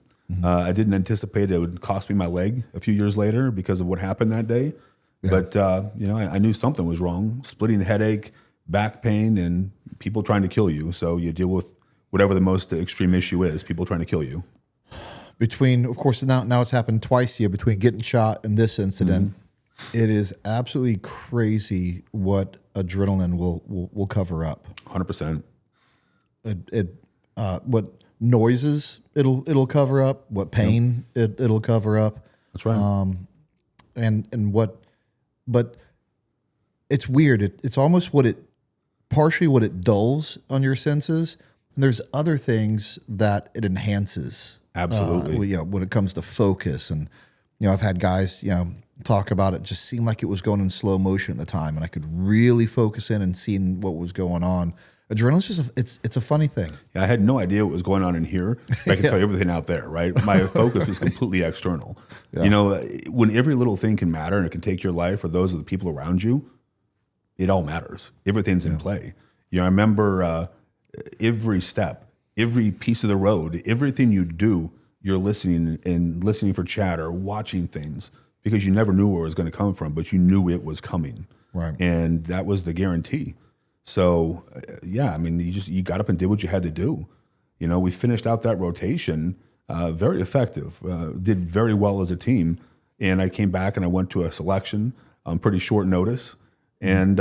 I didn't anticipate it would cost me my leg a few years later because of what happened that day. Yeah. But, I knew something was wrong. Splitting headache, back pain, and people trying to kill you. So you deal with whatever the most extreme issue is, people trying to kill you. Between, of course, now it's happened twice here, between getting shot and this incident. It is absolutely crazy what adrenaline will cover up. 100%. What noises it'll cover up, what pain it'll cover up. That's right. But it's weird. It's almost partially what it dulls on your senses. And there's other things that it enhances. Absolutely. When it comes to focus, and I've had guys talk about it. Just seemed like it was going in slow motion at the time, and I could really focus in and seeing what was going on. Adrenaline's just it's a funny thing. Yeah, I had no idea what was going on in here. I could tell you everything out there, right? My focus was completely external. Yeah. When every little thing can matter and it can take your life or those of the people around you, it all matters. Everything's in play. I remember every step, every piece of the road, everything you do, you're listening for chatter, watching things, because you never knew where it was going to come from, but you knew it was coming. Right. And that was the guarantee. So, you got up and did what you had to do. We finished out that rotation, very effective, did very well as a team. And I came back and I went to a selection on pretty short notice and,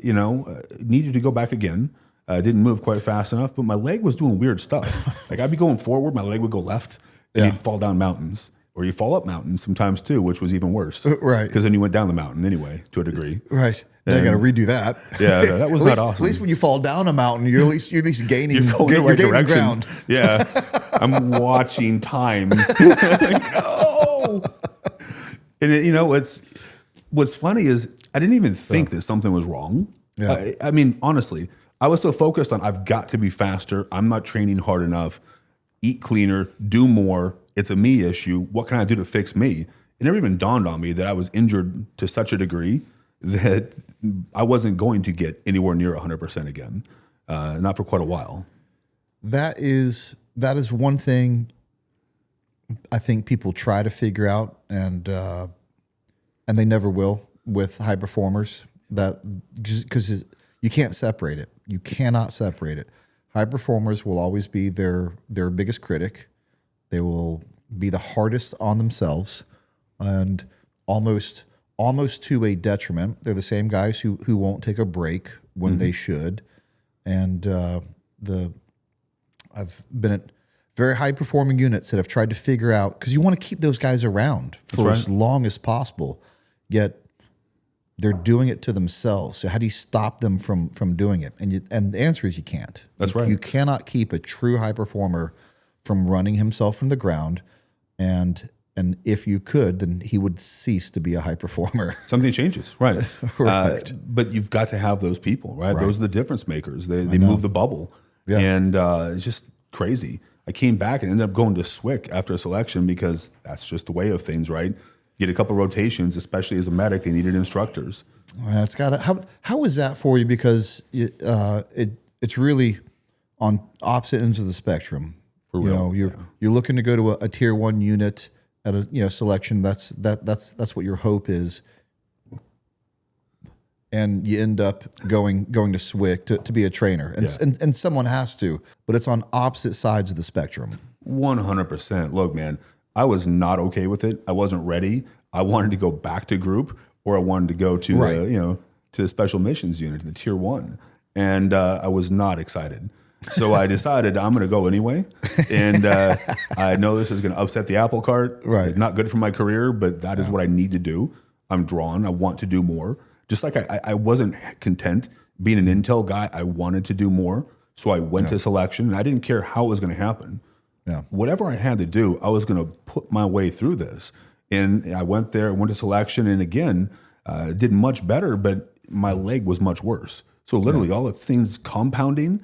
needed to go back again. Didn't move quite fast enough, but my leg was doing weird stuff. Like I'd be going forward, my leg would go left, and you'd fall down mountains. Or you fall up mountains sometimes too, which was even worse. Right. Because then you went down the mountain anyway, to a degree. Right. Then you got to redo that. Yeah, that was not awesome. At least when you fall down a mountain, you're at least gaining, you're going in the right gaining direction. ground. Yeah. I'm watching time. No. And what's funny is I didn't even think that something was wrong. Yeah. I mean, honestly, I was so focused on I've got to be faster. I'm not training hard enough. Eat cleaner, do more. It's a me issue. What can I do to fix me? It never even dawned on me that I was injured to such a degree that I wasn't going to get anywhere near 100% again, not for quite a while. That is one thing I think people try to figure out, and they never will with high performers. That because you can't separate it. You cannot separate it. High performers will always be their biggest critic. They will be the hardest on themselves, and almost to a detriment. They're the same guys who won't take a break when they should. And I've been at very high performing units that have tried to figure out, because you want to keep those guys around for as long as possible, yet they're doing it to themselves. So how do you stop them from doing it? And the answer is you can't. That's right. You cannot keep a true high performer from running himself from the ground, and if you could, then he would cease to be a high performer. Something changes, right? Right. But you've got to have those people, right? Those are the difference makers. They move the bubble, and it's just crazy. I came back and ended up going to SWIC after a selection because that's just the way of things, right? Get a couple rotations, especially as a medic. They needed instructors. It's got to. How is that for you? Because it's really on opposite ends of the spectrum. For real, you're looking to go to a tier 1 unit at a selection. That's what your hope is, and you end up going to SWIC to be a trainer, and someone has to, but it's on opposite sides of the spectrum. 100%. Look, man, I was not okay with it. I wasn't ready. I wanted to go back to group, or I wanted to go to to the special missions unit, to the tier 1, and I was not excited. So I decided I'm going to go anyway. And I know this is going to upset the apple cart. Right. Not good for my career, but that is what I need to do. I'm drawn. I want to do more. Just like I wasn't content being an intel guy. I wanted to do more. So I went to selection, and I didn't care how it was going to happen. Yeah. Whatever I had to do, I was going to put my way through this. And I went there, went to selection, and again, did much better, but my leg was much worse. So literally all the things compounding,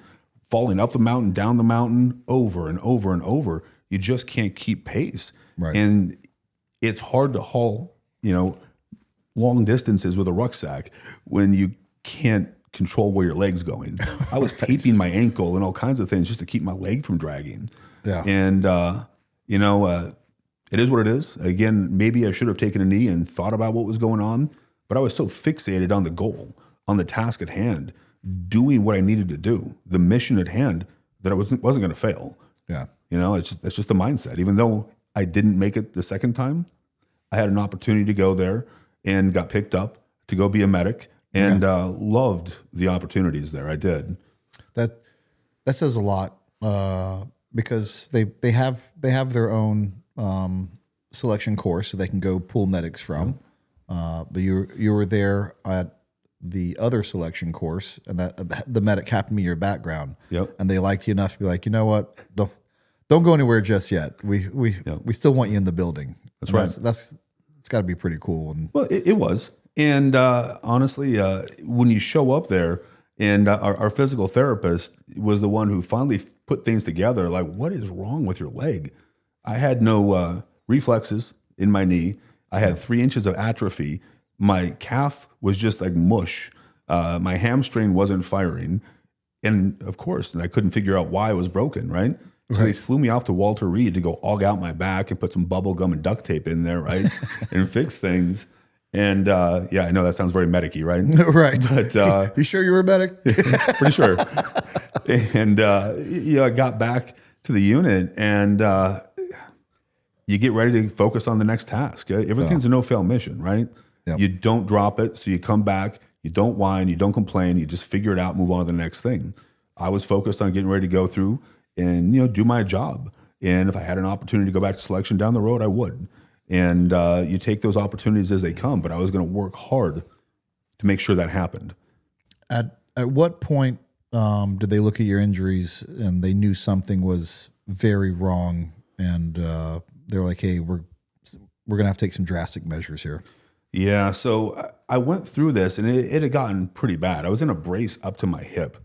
falling up the mountain, down the mountain, over and over and over, you just can't keep pace. Right. And it's hard to haul, long distances with a rucksack when you can't control where your leg's going. I was taping my ankle and all kinds of things just to keep my leg from dragging. Yeah. And, it is what it is. Again, maybe I should have taken a knee and thought about what was going on, but I was so fixated on the goal, on the task at hand, doing what I needed to do, the mission at hand, that I wasn't going to fail. Yeah. It's just the mindset. Even though I didn't make it the second time, I had an opportunity to go there and got picked up to go be a medic and loved the opportunities there. I did. That says a lot because they have their own selection course so they can go pull medics from. But you were there at the other selection course, and that the medic happened to be your background. Yep. And they liked you enough to be like, you know what, don't go anywhere just yet. We still want you in the building. That's right. It's got to be pretty cool. And Well, it was. And honestly, when you show up there, and our physical therapist was the one who finally put things together, like, what is wrong with your leg? I had no reflexes in my knee. I had 3 inches of atrophy. My calf was just like mush. My hamstring wasn't firing. And of course, I couldn't figure out why it was broken, right? So they flew me off to Walter Reed to go aug out my back and put some bubble gum and duct tape in there, right? And fix things. And I know that sounds very medic-y, right? right. But you sure you were a medic? pretty sure. And I got back to the unit, and you get ready to focus on the next task. Everything's a no-fail mission, right? Yep. You don't drop it, so you come back. You don't whine. You don't complain. You just figure it out, move on to the next thing. I was focused on getting ready to go through and do my job. And if I had an opportunity to go back to selection down the road, I would. And you take those opportunities as they come. But I was going to work hard to make sure that happened. At what point did they look at your injuries and they knew something was very wrong, and they were like, "Hey, we're going to have to take some drastic measures here"? Yeah, so I went through this, and it had gotten pretty bad. I was in a brace up to my hip.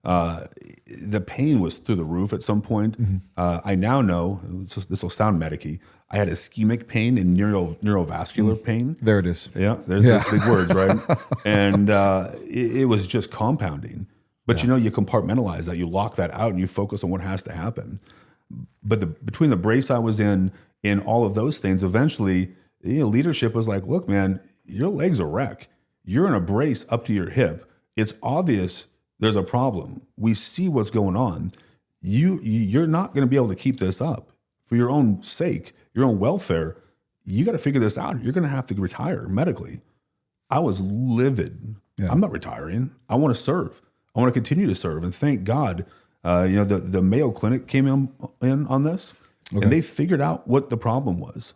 The pain was through the roof at some point. I now know, this will sound medic-y, I had ischemic pain and neurovascular pain. There it is. Yeah, there's those big words, right? And it was just compounding. But you compartmentalize that. You lock that out and you focus on what has to happen. But between the brace I was in and all of those things, eventually leadership was like, look, man, your leg's a wreck. You're in a brace up to your hip. It's obvious there's a problem. We see what's going on. You're not going to be able to keep this up. For your own sake, your own welfare, you got to figure this out. You're going to have to retire medically. I was livid. Yeah. I'm not retiring. I want to serve. I want to continue to serve. And thank God, the Mayo Clinic came in on this, and they figured out what the problem was.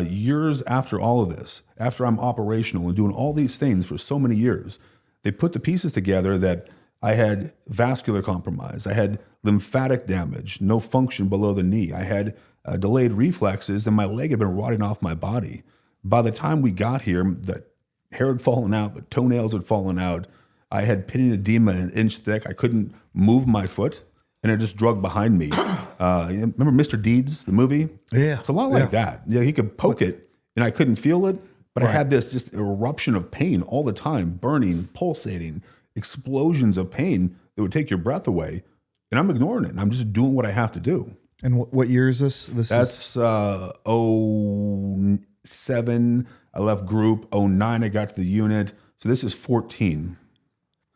Years after all of this, after I'm operational and doing all these things for so many years, they put the pieces together that I had vascular compromise. I had lymphatic damage, no function below the knee. I had delayed reflexes, and my leg had been rotting off my body. By the time we got here, the hair had fallen out, the toenails had fallen out. I had pitting edema an inch thick. I couldn't move my foot, and it just drug behind me. Remember Mr. Deeds, the movie? Yeah. It's a lot like that. Yeah, he could poke it, and I couldn't feel it, but I had this just eruption of pain all the time, burning, pulsating, explosions of pain that would take your breath away. And I'm ignoring it, and I'm just doing what I have to do. And what year is this? That's 07. I left group. 09, I got to the unit. So this is 14.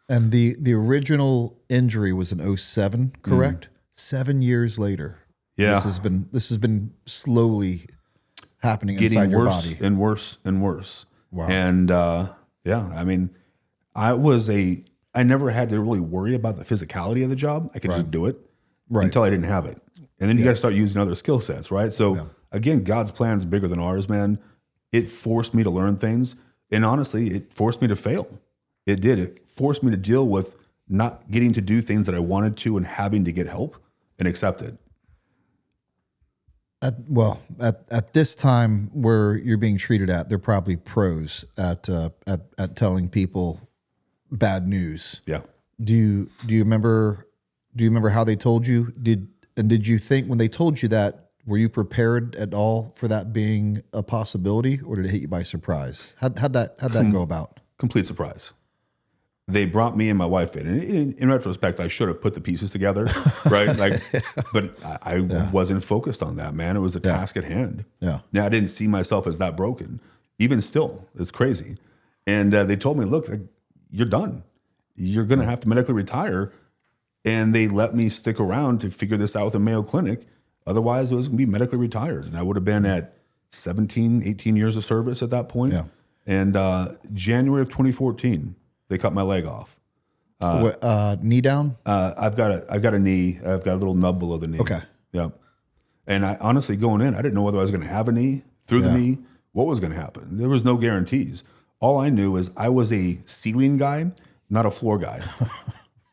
And the original injury was in 07, correct? 7 years later. Yeah. This has been slowly happening getting inside your worse body. and worse and worse. Wow. And I mean, I was a I never had to really worry about the physicality of the job. I could just do it until I didn't have it. And then you got to start using other skill sets, right? So again, God's plan is bigger than ours, man. It forced me to learn things. And honestly, it forced me to fail. It did. It forced me to deal with not getting to do things that I wanted to and having to get help and accept it. At this time where you're being treated at, they're probably pros at telling people bad news. Yeah. Do you remember how they told you? Did you think when they told you that, were you prepared at all for that being a possibility, or did it hit you by surprise? How'd that go about? Complete surprise. They brought me and my wife in. And in retrospect, I should have put the pieces together, right? But I wasn't focused on that, man. It was the task at hand. Yeah. Now, I didn't see myself as that broken. Even still, it's crazy. And they told me, look, you're done. You're going to have to medically retire. And they let me stick around to figure this out with a Mayo Clinic. Otherwise, it was going to be medically retired. And I would have been at 17, 18 years of service at that point. Yeah. And January of 2014, they cut my leg off. Knee down? I've got a knee. I've got a little nub below the knee. Okay. Yeah. And I honestly, going in, I didn't know whether I was going to have a knee, through the knee, what was going to happen. There was no guarantees. All I knew is I was a ceiling guy, not a floor guy.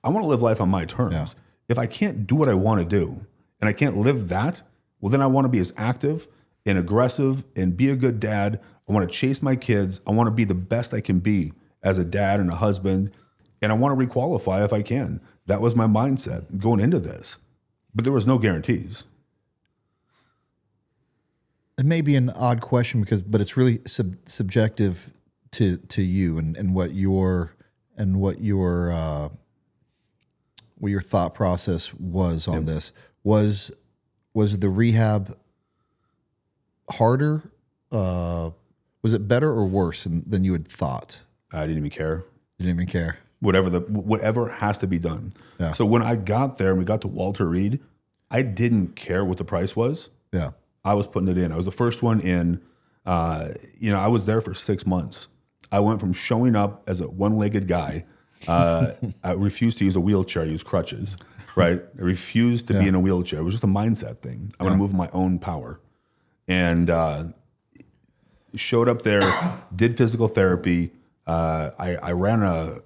I want to live life on my terms. Yeah. If I can't do what I want to do and I can't live that, well, then I want to be as active and aggressive and be a good dad. I want to chase my kids. I want to be the best I can be as a dad and a husband. And I want to requalify if I can. That was my mindset going into this. But there was no guarantees. It may be an odd question but it's really subjective to you and what your thought process was on this. Was the rehab harder? Was it better or worse than you had thought? I didn't even care. You didn't even care. Whatever has to be done. Yeah. So when I got there and we got to Walter Reed, I didn't care what the price was. Yeah. I was putting it in. I was the first one in. I was there for 6 months. I went from showing up as a one-legged guy. I refused to use a wheelchair. I used crutches. Right. I refused to be in a wheelchair. It was just a mindset thing. I want to move in my own power. And showed up there, did physical therapy. I ran a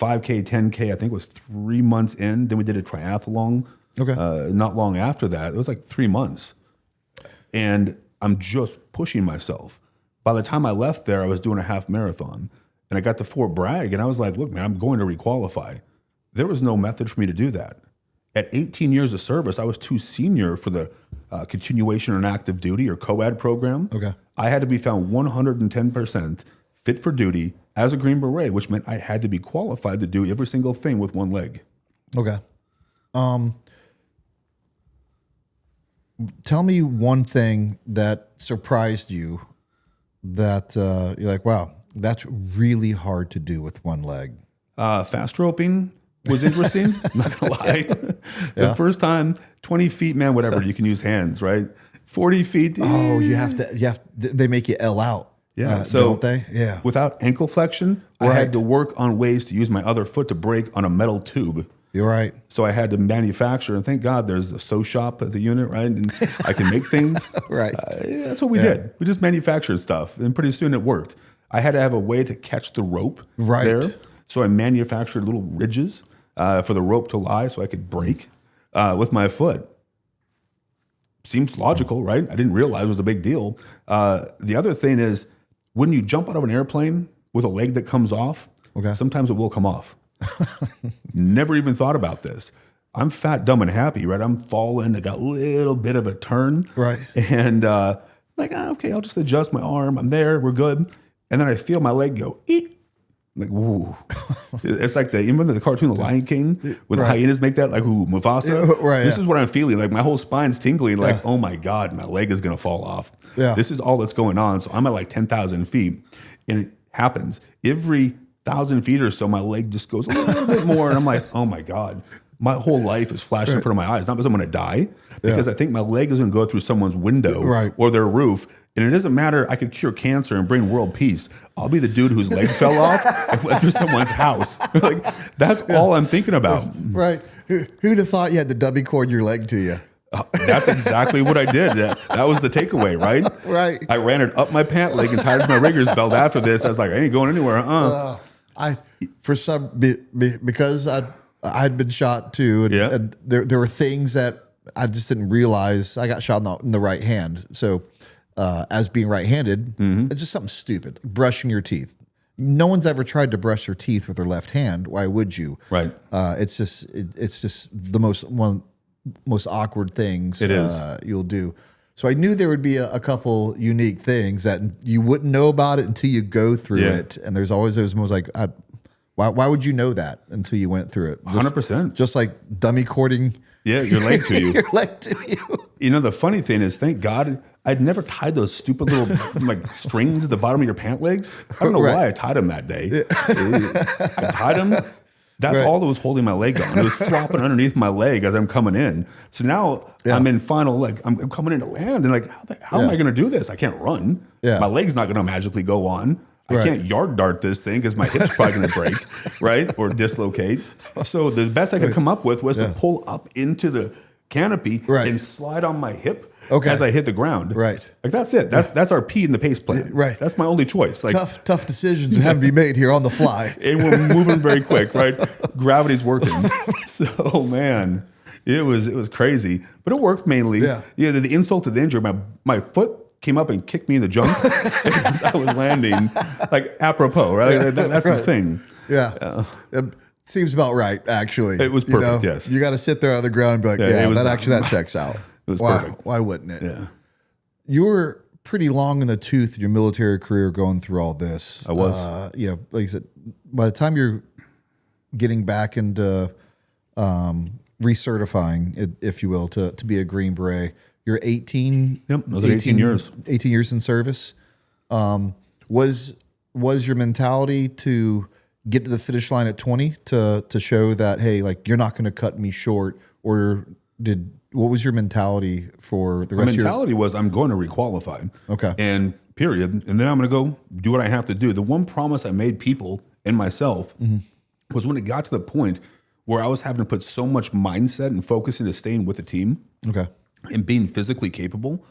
5K, 10K, I think it was 3 months in. Then we did a triathlon. Okay. Not long after that. It was like 3 months. And I'm just pushing myself. By the time I left there, I was doing a half marathon. And I got to Fort Bragg, and I was like, look, man, I'm going to requalify. There was no method for me to do that. At 18 years of service, I was too senior for the continuation on active duty or co-ed program. Okay. I had to be found 110% fit for duty as a Green Beret, which meant I had to be qualified to do every single thing with one leg. Okay. Tell me one thing that surprised you that you're like, wow, that's really hard to do with one leg. Fast roping was interesting. I'm not gonna lie. The first time, 20 feet, man, whatever, you can use hands, right? 40 feet. Oh, you have to, they make you L out. Yeah. Don't they? Yeah. Without ankle flexion, I had to work on ways to use my other foot to brake on a metal tube. You're right. So I had to manufacture, and thank God there's a sew shop at the unit, right? And I can make things. Right. That's what we did. We just manufactured stuff, and pretty soon it worked. I had to have a way to catch the rope there. So I manufactured little ridges for the rope to lie so I could brake with my foot. Seems logical, right? I didn't realize it was a big deal. The other thing is, when you jump out of an airplane with a leg that comes off, sometimes it will come off. Never even thought about this. I'm fat, dumb, and happy, right? I'm falling. I got a little bit of a turn. Right. And okay, I'll just adjust my arm. I'm there. We're good. And then I feel my leg go, eek. Like, woo. It's like even the cartoon, The Lion King, with the hyenas make that, like, ooh, Mufasa. Right. This is what I'm feeling. Like, my whole spine's tingling. Like, oh my God, my leg is going to fall off. Yeah. This is all that's going on. So I'm at like 10,000 feet. And it happens. Every 1,000 feet or so, my leg just goes a little bit more. And I'm like, oh my God, my whole life is flashing in front of my eyes. Not because I'm going to die, because I think my leg is going to go through someone's window or their roof And it doesn't matter. I could cure cancer and bring world peace. I'll be the dude whose leg fell off and went through someone's house. Like, that's all I'm thinking about. Right. Who'd have thought you had to dummy cord your leg to you? That's exactly what I did. That was the takeaway, right? Right. I ran it up my pant leg and tied it to my rigger's belt after this. I was like, I ain't going anywhere. Because I'd been shot too, and there were things that I just didn't realize. I got shot in the right hand. So as being right-handed, it's just something stupid. Brushing your teeth. No one's ever tried to brush their teeth with their left hand. Why would you? Right. It's just the most awkward things you'll do. So I knew there would be a couple unique things that you wouldn't know about it until you go through it. And there's always those moments like, why would you know that until you went through it? 100%. Just like dummy cording. Yeah, your leg to you. Your leg to you. You know, the funny thing is, thank God, I'd never tied those stupid little like strings at the bottom of your pant legs. I don't know why I tied them that day. I tied them. That's all that was holding my leg on. It was flopping underneath my leg as I'm coming in. So now I'm in final, like I'm coming in to land, and like, how am I going to do this? I can't run. My leg's not going to magically go on. I can't yard dart this thing because my hip's probably going to break, right, or dislocate. So the best I could come up with was to pull up into the canopy and slide on my hip as I hit the ground. Right. Like, that's it. That's our P in the pace plan. Right. That's my only choice. Like, tough decisions that have to be made here on the fly. And we're moving very quick, right? Gravity's working. So, man, it was crazy. But it worked mainly. Yeah, the insult to the injury, my foot came up and kicked me in the junk as I was landing, like apropos, right? That's the thing. Yeah. It seems about right, actually. It was perfect, yes. You got to sit there on the ground and be like, that checks out. It was perfect. Why wouldn't it? Yeah. You were pretty long in the tooth in your military career going through all this. I was. Like I said, by the time you're getting back into recertifying, if you will, to be a Green Beret, you're 18. Yep, those are 18 years. 18 years in service. Was your mentality to get to the finish line at 20 to show that, hey, like, you're not going to cut me short, or what was your mentality for the rest of your... My mentality was, I'm going to requalify. Okay. And period. And then I'm going to go do what I have to do. The one promise I made people and myself was when it got to the point where I was having to put so much mindset and focus into staying with the team. Okay. And being physically capable,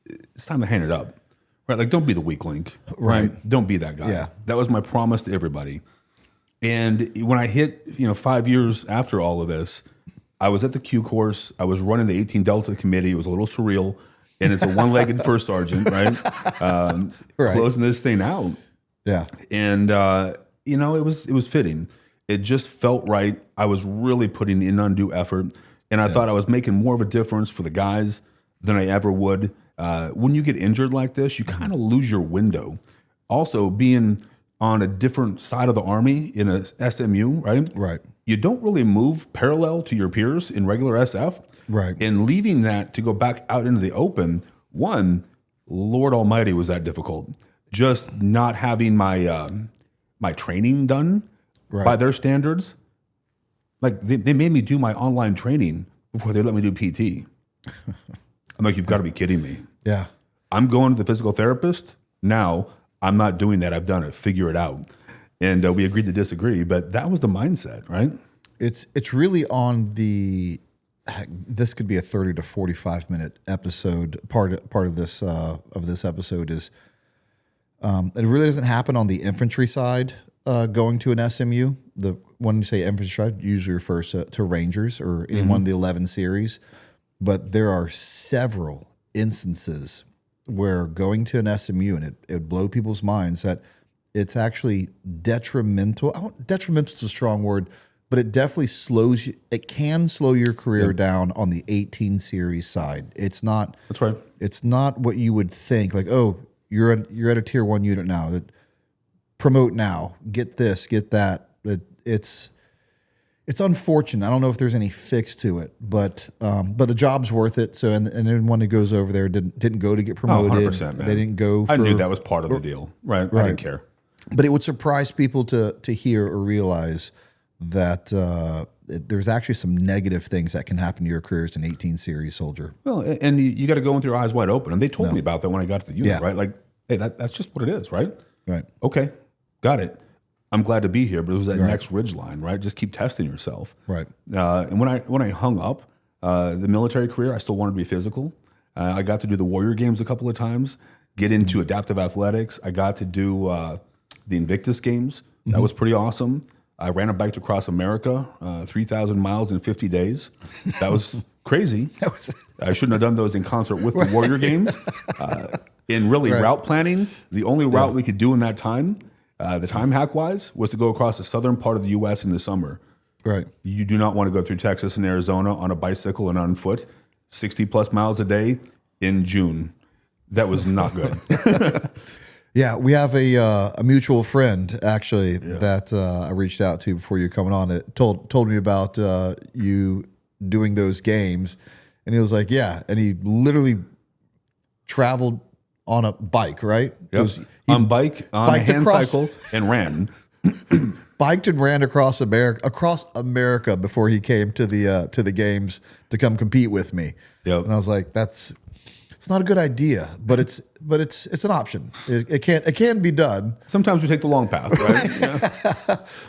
it's time to hand it up. Right? Like, don't be the weak link. Right? Don't be that guy. Yeah. That was my promise to everybody. And when I hit, 5 years after all of this, I was at the Q course. I was running the 18 Delta committee. It was a little surreal. And it's a one-legged first sergeant, right? Closing this thing out. Yeah. And, it was fitting. It just felt right. I was really putting in undue effort. And I thought I was making more of a difference for the guys than I ever would. When you get injured like this, you kind of lose your window. Also, being on a different side of the Army in a SMU, right? Right. You don't really move parallel to your peers in regular SF. Right. And leaving that to go back out into the open, Lord Almighty, was that difficult. Just not having my my training done by their standards. Like, they made me do my online training before they let me do PT. I'm like, you've got to be kidding me. Yeah. I'm going to the physical therapist. Now, I'm not doing that. I've done it. Figure it out. And we agreed to disagree, but that was the mindset, right? It's really on the... This could be a 30 to 45 minute episode. Part of this episode is it really doesn't happen on the infantry side. Going to an SMU, when you say infantry side, usually refers to Rangers or any one of the 11 series. But there are several instances where going to an SMU, and it would blow people's minds that it's actually detrimental. Detrimental is a strong word, but it definitely slows you. It can slow your career down on the 18 series side. It's not. That's right. It's not what you would think. Like, oh, you're at a tier 1 unit now. Promote now. Get this. Get that. It's unfortunate. I don't know if there's any fix to it, but the job's worth it. So and anyone who goes over there didn't go to get promoted. 100%, man. They didn't go. I knew that was part of the deal, right? I didn't care. But it would surprise people to hear or realize that there's actually some negative things that can happen to your career as an 18 series soldier. Well, and you got to go with your eyes wide open. And they told me about that when I got to the unit, right? Like, hey, that's just what it is, right? Right. Okay, got it. I'm glad to be here, but it was that next ridge line, right? Just keep testing yourself. Right. And when I hung up the military career, I still wanted to be physical. I got to do the Warrior Games a couple of times, get into adaptive athletics. I got to do the Invictus Games. That was pretty awesome. I ran a bike across America, 3,000 miles in 50 days. That was crazy. I shouldn't have done those in concert with the Warrior Games. In route planning, the only route we could do in that time, the time hack wise, was to go across the southern part of the U.S. in the summer. Right. You do not want to go through Texas and Arizona on a bicycle and on foot, 60 plus miles a day in June. That was not good. Yeah, we have a mutual friend actually that I reached out to before you coming on. It told me about you doing those games, and he was like, "Yeah," and he literally traveled on a bike, right? Yep. On a hand cycle, and ran. Biked and ran across America before he came to the games to come compete with me. Yep. And I was like, it's not a good idea, but it's an option. It can be done. Sometimes we take the long path, right? Yeah.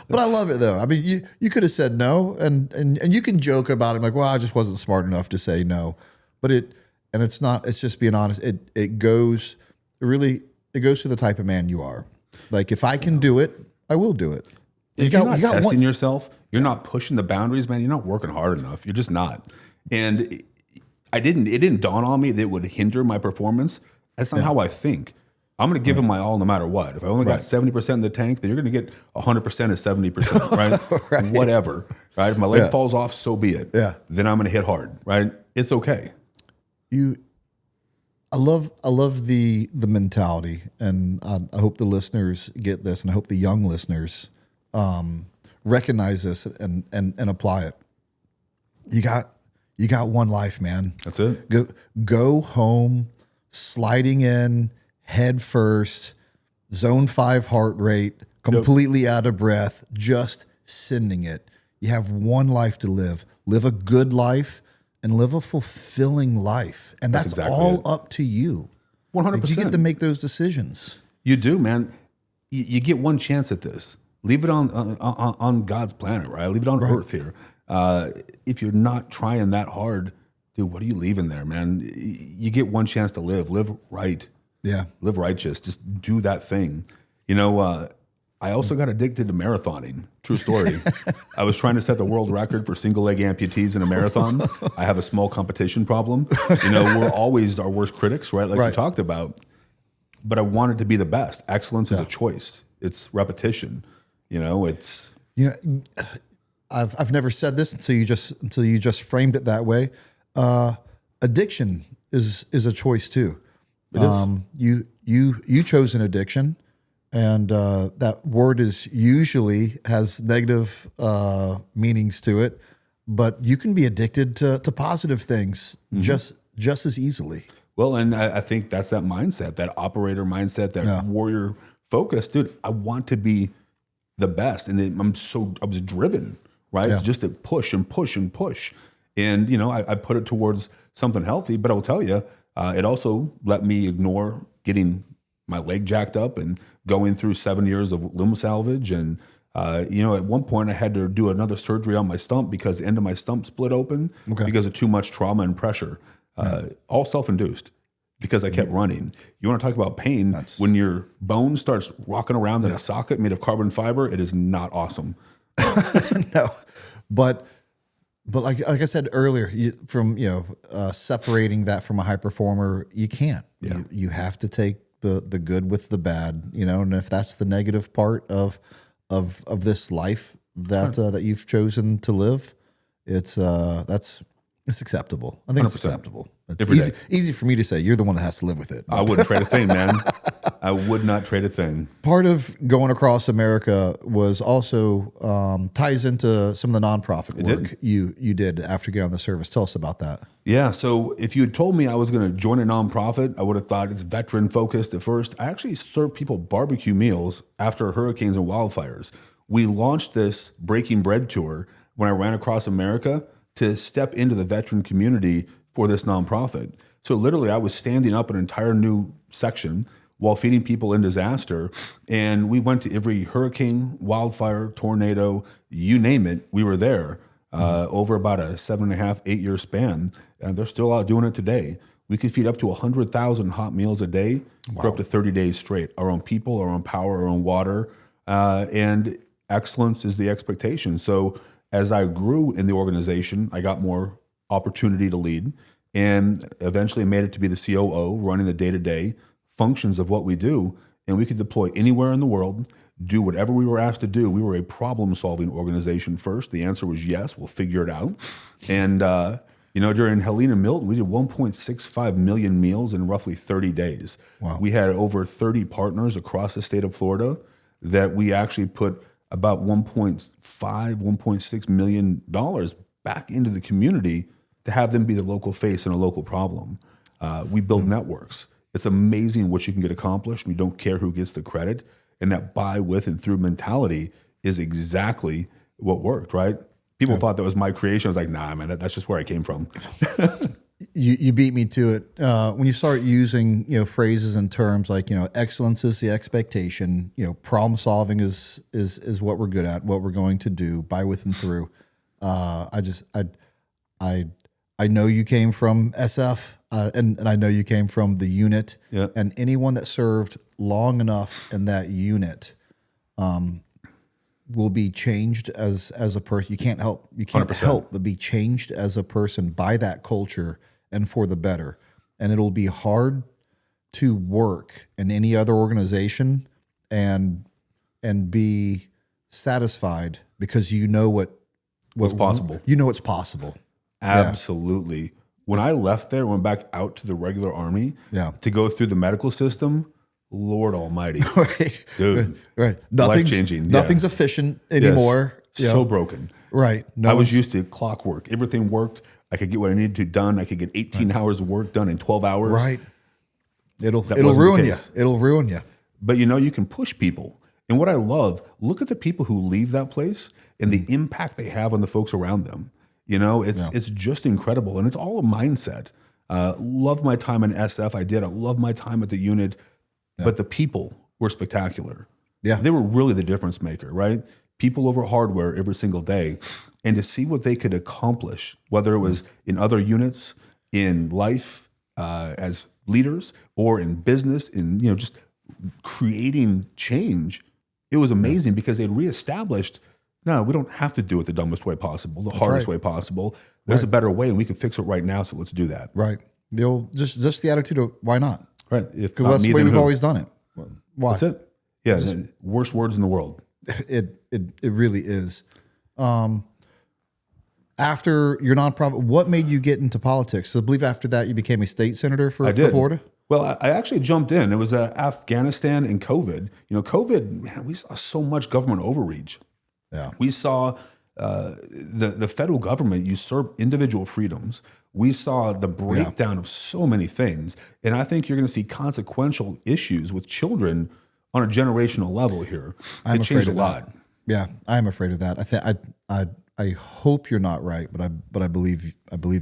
But I love it though. I mean, you could have said no, and you can joke about it like, well, I just wasn't smart enough to say no. But it's not. It's just being honest. It goes to the type of man you are. Like if I can do it, I will do it. If you're not testing yourself, you're not pushing the boundaries, man. You're not working hard enough. You're just not. And it didn't dawn on me that it would hinder my performance. That's not how I think. I'm going to give it my all no matter what. If I only got 70% in the tank, then you're going to get 100% of 70%, right? Right. Whatever, right? If my leg falls off, so be it. Yeah. Then I'm going to hit hard, right? It's okay. I love the mentality, and I hope the listeners get this, and I hope the young listeners recognize this and apply it. You got one life, man. That's it. Go home, sliding in head first, zone 5 heart rate, completely out of breath, just sending it. You have one life to live. Live a good life and live a fulfilling life. And that's exactly all it. Up to you. 100%. Like, you get to make those decisions. You do, man. You get one chance at this. Leave it on God's planet, right? Leave it on Earth here. If you're not trying that hard, dude, what are you leaving there, man? You get one chance to live. Live right. Yeah. Live righteous. Just do that thing. You know, I also got addicted to marathoning. True story. I was trying to set the world record for single leg amputees in a marathon. I have a small competition problem. You know, we're always our worst critics, right? Like you talked about. But I wanted to be the best. Excellence is a choice. It's repetition. You know, it's I've never said this until you just framed it that way. Addiction is a choice too. You chose an addiction, and that word usually has negative meanings to it, but you can be addicted to positive things just as easily. Well, and I think that's that mindset, that operator mindset, that warrior focus, dude. I want to be the best, and I was driven, right? Yeah. Just to push and push and push, and you know, I put it towards something healthy. But I'll tell you, it also let me ignore getting my leg jacked up and going through 7 years of limb salvage, and you know, at one point I had to do another surgery on my stump because the end of my stump split open because of too much trauma and pressure. All self-induced because I kept running. You want to talk about pain? When your bone starts rocking around in a socket made of carbon fiber, it is not awesome. No, but like I said earlier, separating that from a high performer, you can't. Yeah. You have to take the good with the bad, you know. And if that's the negative part of this life that you've chosen to live, it's acceptable. I think 100%. It's acceptable. It's easy for me to say. You're the one that has to live with it. I wouldn't trade a thing, man. I would not trade a thing. Part of going across America was also ties into some of the nonprofit work you did after getting on the service. Tell us about that. Yeah. So if you had told me I was going to join a nonprofit, I would have thought it's veteran focused at first. I actually serve people barbecue meals after hurricanes and wildfires. we launched this Breaking Bread tour when I ran across America to step into the veteran community for this nonprofit. So literally I was standing up an entire new section while feeding people in disaster. And we went to every hurricane, wildfire, tornado, you name it, we were there over about a 7.5, 8 year span. And they're still out doing it today. We could feed up to 100,000 hot meals a day for up to 30 days straight. Our own people, our own power, our own water, and excellence is the expectation. So as I grew in the organization, I got more opportunity to lead and eventually made it to be the COO, running the day-to-day functions of what we do. And we could deploy anywhere in the world, do whatever we were asked to do. We were a problem-solving organization first. The answer was yes, we'll figure it out. And during Helene and Milton, we did 1.65 million meals in roughly 30 days. Wow. We had over 30 partners across the state of Florida that we actually put about $1.5, $1.6 million back into the community to have them be the local face in a local problem. We build networks. It's amazing what you can get accomplished. We don't care who gets the credit. And that by, with, and through mentality is exactly what worked, right? People thought that was my creation. I was like, nah, man, that's just where I came from. You beat me to it. When you start using, phrases and terms like, excellence is the expectation, problem solving is what we're good at, what we're going to do by, with, and through. I know you came from SF, and I know you came from the unit, and anyone that served long enough in that unit, will be changed as a person. You can't help 100%. But be changed as a person by that culture and for the better. And it'll be hard to work in any other organization and be satisfied because you know what's possible. You know it's possible. Absolutely. Yeah. When I left there, went back out to the regular Army to go through the medical system, Lord Almighty, right, dude, right. Life changing. Nothing's efficient anymore. Yes. So broken. Right. I was used to clockwork. Everything worked. I could get what I needed to done. I could get 18 hours of work done in 12 hours. Right. It'll ruin you. It'll ruin you. But you can push people. And what I love, look at the people who leave that place and the impact they have on the folks around them. It's just incredible. And it's all a mindset. Loved my time in SF. I did. I loved my time at the unit. But the people were spectacular. Yeah. They were really the difference maker, right? People over hardware every single day. And to see what they could accomplish, whether it was in other units, in life, as leaders, or in business, in just creating change, it was amazing because they'd reestablished, no, we don't have to do it the dumbest way possible, the hardest way possible. There's a better way and we can fix it right now, so let's do that. Right. Just the attitude of why not? Right. If because that's the way we've always done it. Why? That's it. Yeah. Worst words in the world. It really is. After your nonprofit, what made you get into politics? So I believe after that you became a state senator for Florida? Well, I actually jumped in. It was Afghanistan and COVID. COVID, man, we saw so much government overreach. Yeah. We saw the federal government usurp individual freedoms. We saw the breakdown of so many things. And I think you're going to see consequential issues with children on a generational level here. It changed a lot. Yeah, I am afraid of that. I hope you're not right, but I believe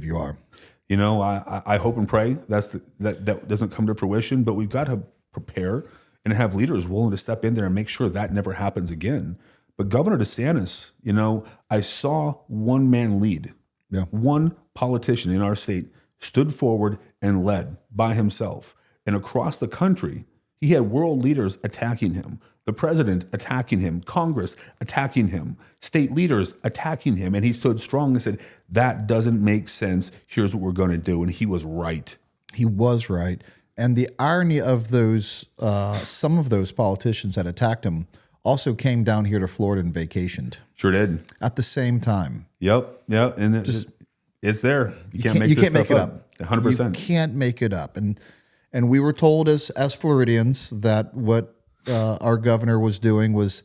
you are. I hope and pray that doesn't come to fruition, but we've got to prepare and have leaders willing to step in there and make sure that never happens again. But Governor DeSantis, I saw one man lead. Yeah. One politician in our state stood forward and led by himself. And across the country, he had world leaders attacking him, the president attacking him, Congress attacking him, state leaders attacking him. And he stood strong and said, that doesn't make sense. Here's what we're going to do. And he was right. He was right. And the irony of those, some of those politicians that attacked him also came down here to Florida and vacationed. Sure did. At the same time. Yep. And it's there. You can't make it up. 100%. You can't make it up. And we were told as Floridians that what our governor was doing was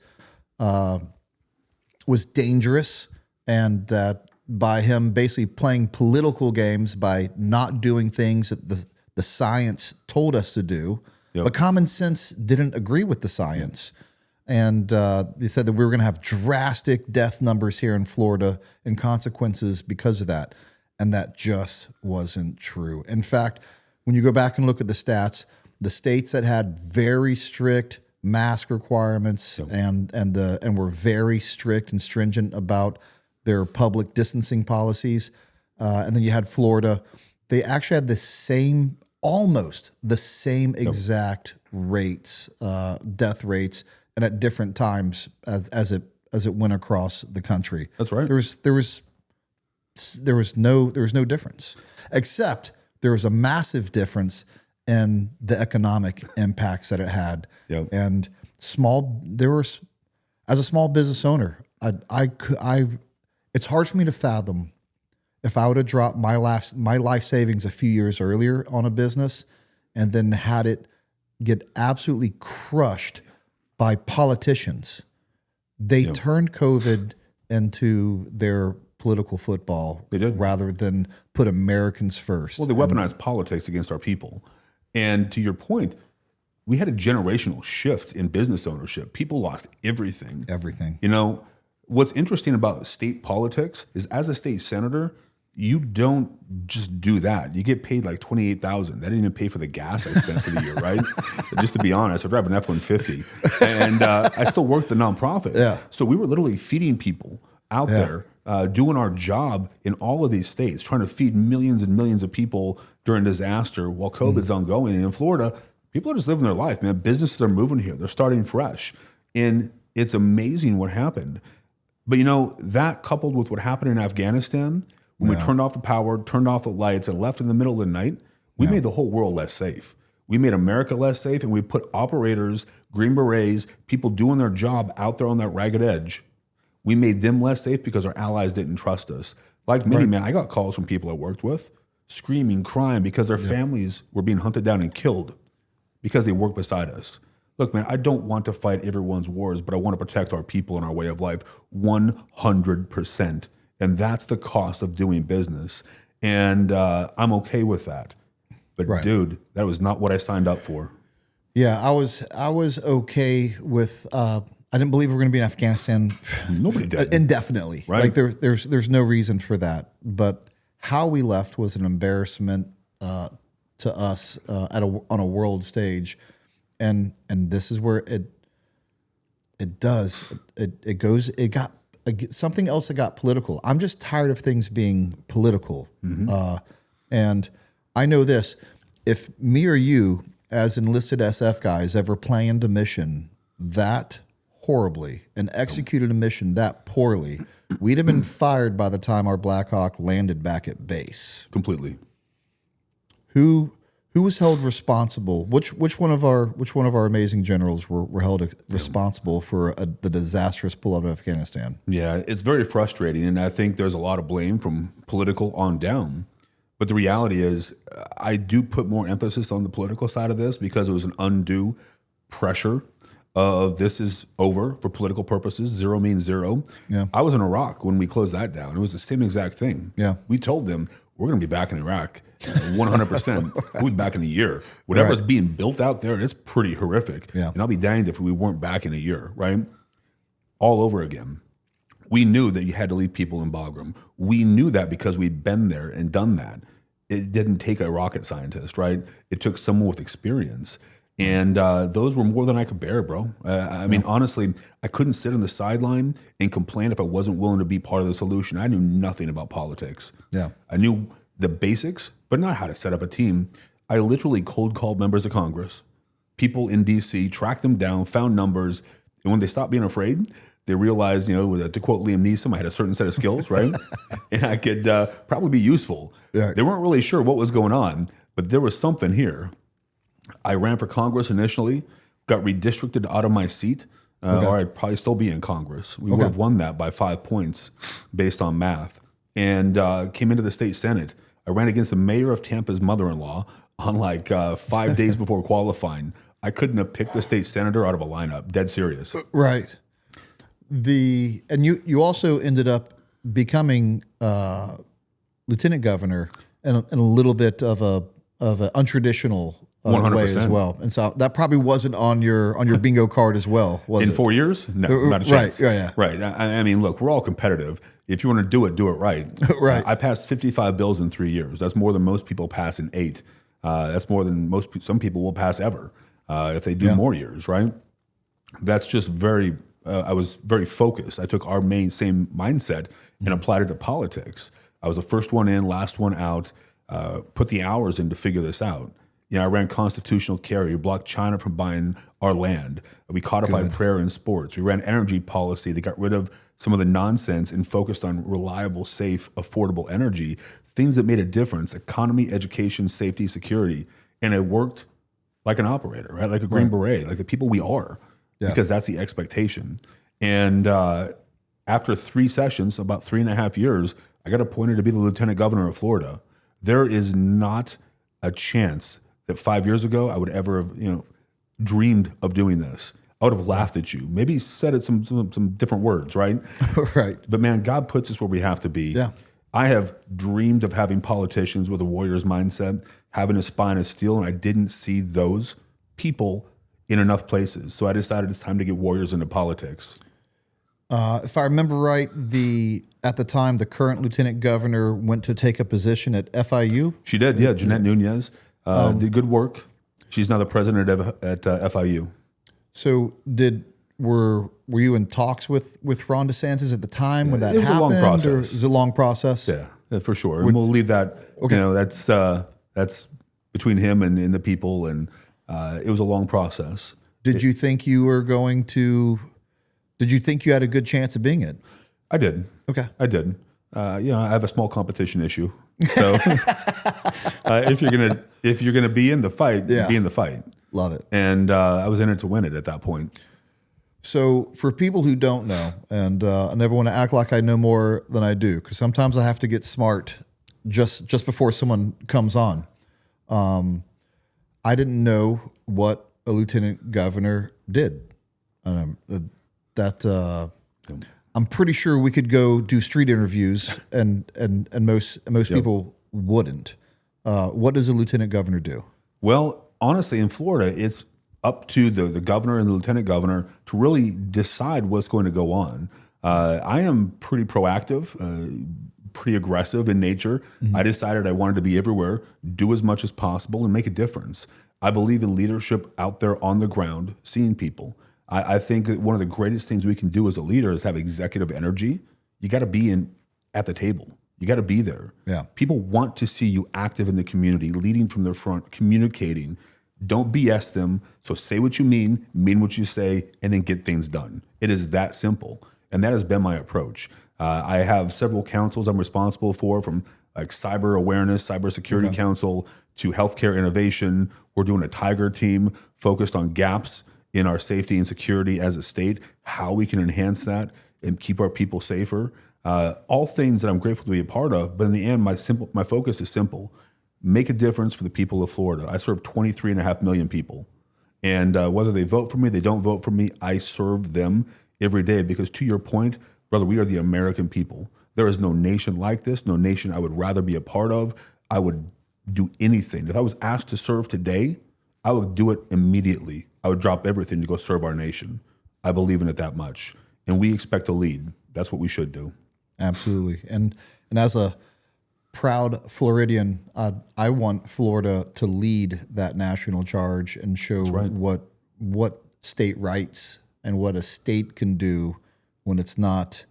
dangerous, and that by him basically playing political games by not doing things that the science told us to do, but common sense didn't agree with the science. And they said that we were going to have drastic death numbers here in Florida and consequences because of that. And that just wasn't true. In fact, when you go back and look at the stats, the states that had very strict mask requirements and were very strict and stringent about their public distancing policies, and then you had Florida, they actually had almost the same exact rates, death rates, and at different times as it went across the country. That's right. There was no difference, except there was a massive difference in the economic impacts that it had. Yep. And as a small business owner, it's hard for me to fathom if I would have dropped my life savings a few years earlier on a business and then had it get absolutely crushed by politicians. They turned COVID into their political football. They did. Rather than put Americans first. Well, they weaponized politics against our people. And to your point, we had a generational shift in business ownership. People lost everything. Everything. You know, what's interesting about state politics is as a state senator, you don't just do that. You get paid like $28,000. That didn't even pay for the gas I spent for the year, right? Just to be honest, I drive an F-150, and I still work the nonprofit. Yeah. So we were literally feeding people out there, doing our job in all of these states, trying to feed millions and millions of people during disaster while COVID's ongoing. And in Florida, people are just living their life, man. Businesses are moving here. They're starting fresh. And it's amazing what happened. But, you know, that coupled with what happened in Afghanistan, when we turned off the power, turned off the lights, and left in the middle of the night, we made the whole world less safe. We made America less safe, and we put operators, Green Berets, people doing their job out there on that ragged edge. We made them less safe because our allies didn't trust us. Like many, man, I got calls from people I worked with screaming, crying because their families were being hunted down and killed because they worked beside us. Look, man, I don't want to fight everyone's wars, but I want to protect our people and our way of life 100%. And that's the cost of doing business. And I'm okay with that. But dude, that was not what I signed up for. Yeah, I was okay with. I didn't believe we were going to be in Afghanistan. Nobody did. Indefinitely. Right. Like there's no reason for that. But how we left was an embarrassment to us on a world stage, and this is where it got something else that got political. I'm just tired of things being political. And I know this, if me or you as enlisted SF guys ever planned a mission that horribly and executed a mission that poorly, we'd have been fired by the time our Black Hawk landed back at base. Completely. Who was held responsible? Which one of our amazing generals were held responsible for the disastrous pullout of Afghanistan? Yeah, it's very frustrating, and I think there's a lot of blame from political on down. But the reality is, I do put more emphasis on the political side of this because it was an undue pressure of this is over for political purposes. Zero means zero. Yeah. I was in Iraq when we closed that down. It was the same exact thing. Yeah. We told them we're going to be back in Iraq 100%. We'll be back in a year. Whatever's being built out there, it's pretty horrific. Yeah. And I'll be danged if we weren't back in a year, right? All over again. We knew that you had to leave people in Bagram. We knew that because we'd been there and done that. It didn't take a rocket scientist, right? It took someone with experience. And those were more than I could bear, bro. I mean, honestly, I couldn't sit on the sideline and complain if I wasn't willing to be part of the solution. I knew nothing about politics. Yeah. I knew the basics, but not how to set up a team. I literally cold called members of Congress, people in D.C., tracked them down, found numbers, and when they stopped being afraid, they realized, to quote Liam Neeson, I had a certain set of skills, right? And I could probably be useful. Yeah. They weren't really sure what was going on, but there was something here. I ran for Congress initially, got redistricted out of my seat, or I'd probably still be in Congress. We would have won that by 5 points based on math, and came into the state Senate. I ran against the mayor of Tampa's mother-in-law on 5 days before qualifying. I couldn't have picked the state senator out of a lineup. Dead serious. Right. And you also ended up becoming lieutenant governor in a little bit of an untraditional way as 100%. well. And so that probably wasn't on your bingo card as well, was In it? 4 years? No, not a chance. Right, yeah. Right. I mean, look, we're all competitive. If you want to do it right. Right. I passed 55 bills in 3 years. That's more than most people pass in 8. That's more than some people will pass ever if they do more years, right? That's just I was very focused. I took our same mindset and applied it to politics. I was the first one in, last one out, put the hours in to figure this out. I ran constitutional carry. We blocked China from buying our land. We codified prayer in sports. We ran energy policy that got rid of some of the nonsense and focused on reliable, safe, affordable energy, things that made a difference: economy, education, safety, security. And it worked like an operator, right? Like a Green Beret, like the people we are, because that's the expectation. And after 3 sessions, about 3.5 years, I got appointed to be the lieutenant governor of Florida. There is not a chance that 5 years ago I would ever have, dreamed of doing this. I would have laughed at you, maybe said it some different words, right? Right. But man, God puts us where we have to be. Yeah. I have dreamed of having politicians with a warrior's mindset, having a spine of steel, and I didn't see those people in enough places. So I decided it's time to get warriors into politics. If I remember right, at the time, the current lieutenant governor went to take a position at FIU. She did, yeah. Jeanette Nunez did good work. She's now the president at FIU. So were you in talks with Ron DeSantis at the time when that it was happened? a long process. Or it was a long process? Yeah, for sure. And we'll leave that. Okay. That's between him and the people, and it was a long process. Did you think you were going to? Did you think you had a good chance of being it? I did. Okay. I did. I have a small competition issue. So if you're gonna be in the fight, be in the fight. Love it. And I was in it to win it at that point. So for people who don't know, and I never want to act like I know more than I do, because sometimes I have to get smart just before someone comes on. I didn't know what a lieutenant governor did. I'm pretty sure we could go do street interviews, and most people wouldn't. What does a lieutenant governor do? Well, honestly, in Florida, it's up to the governor and the lieutenant governor to really decide what's going to go on. I am pretty proactive, pretty aggressive in nature. Mm-hmm. I decided I wanted to be everywhere, do as much as possible, and make a difference. I believe in leadership out there on the ground, seeing people. I think that one of the greatest things we can do as a leader is have executive energy. You got to be at the table. You got to be there. Yeah. People want to see you active in the community, leading from their front, communicating. Don't BS them. So say what you mean what you say, and then get things done. It is that simple. And that has been my approach. I have several councils I'm responsible for, from like cyber awareness, cybersecurity council, to healthcare innovation. We're doing a Tiger team focused on gaps in our safety and security as a state, how we can enhance that and keep our people safer. All things that I'm grateful to be a part of. But in the end, my focus is simple: make a difference for the people of Florida. I serve 23.5 million people. And whether they vote for me, they don't vote for me, I serve them every day, because to your point, brother, we are the American people. There is no nation like this, no nation I would rather be a part of. I would do anything. If I was asked to serve today, I would do it immediately. I would drop everything to go serve our nation. I believe in it that much. And we expect to lead. That's what we should do. Absolutely. And as a proud Floridian, I want Florida to lead that national charge and show what state rights and what a state can do when it's not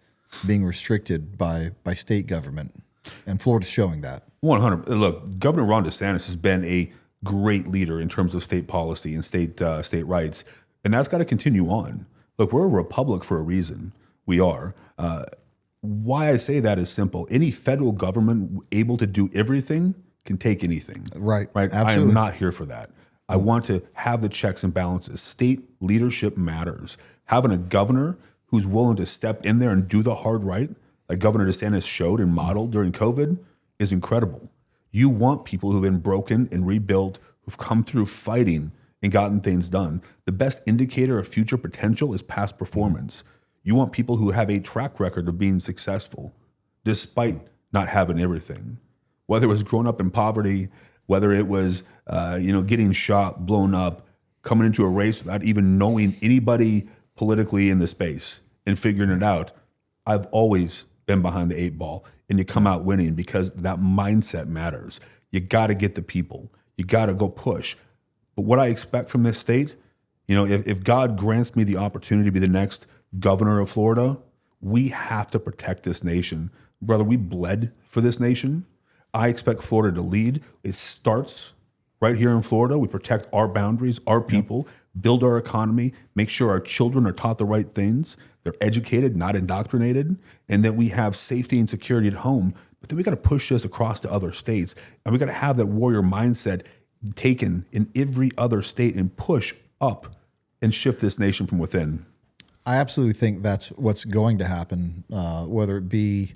being restricted by state government. And Florida's showing that. 100. Look, Governor Ron DeSantis has been a great leader in terms of state policy and state rights, and that's got to continue on. Look, we're a republic for a reason. We are. Why I say that is simple. Any federal government able to do everything can take anything. Right. Absolutely. I am not here for that. I want to have the checks and balances. State leadership matters. Having a governor who's willing to step in there and do the hard right, like Governor DeSantis showed and modeled during COVID, is incredible. You want people who've been broken and rebuilt, who've come through fighting and gotten things done. The best indicator of future potential is past performance. You want people who have a track record of being successful, despite not having everything. Whether it was growing up in poverty, whether it was, getting shot, blown up, coming into a race without even knowing anybody politically in the space and figuring it out. I've always been behind the 8 ball, and you come out winning because that mindset matters. You got to get the people. You got to go push. But what I expect from this state, if God grants me the opportunity to be the next governor of Florida, we have to protect this nation. Brother, we bled for this nation. I expect Florida to lead. It starts right here in Florida. We protect our boundaries, our people, build our economy, make sure our children are taught the right things. They're educated, not indoctrinated, and that we have safety and security at home. But then we got to push this across to other states, and we got to have that warrior mindset taken in every other state and push up and shift this nation from within. I absolutely think that's what's going to happen, whether it be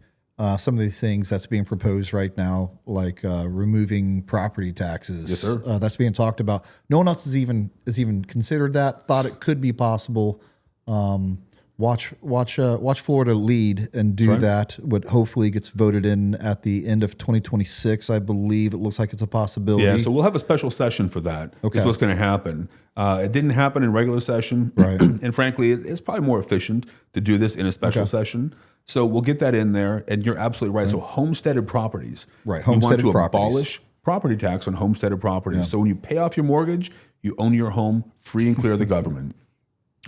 some of these things that's being proposed right now, like removing property taxes. Yes, sir. That's being talked about. No one else has even considered that. Thought it could be possible. Watch Florida lead and do that. What hopefully gets voted in at the end of 2026, I believe. It looks like it's a possibility. Yeah, so we'll have a special session for that. Okay. Is what's going to happen. It didn't happen in regular session, right? And frankly, it's probably more efficient to do this in a special session. So we'll get that in there, and you're absolutely right. So homesteaded properties, right? Homesteaded we want to abolish property tax on homesteaded properties. Yeah. So when you pay off your mortgage, you own your home free and clear of the government.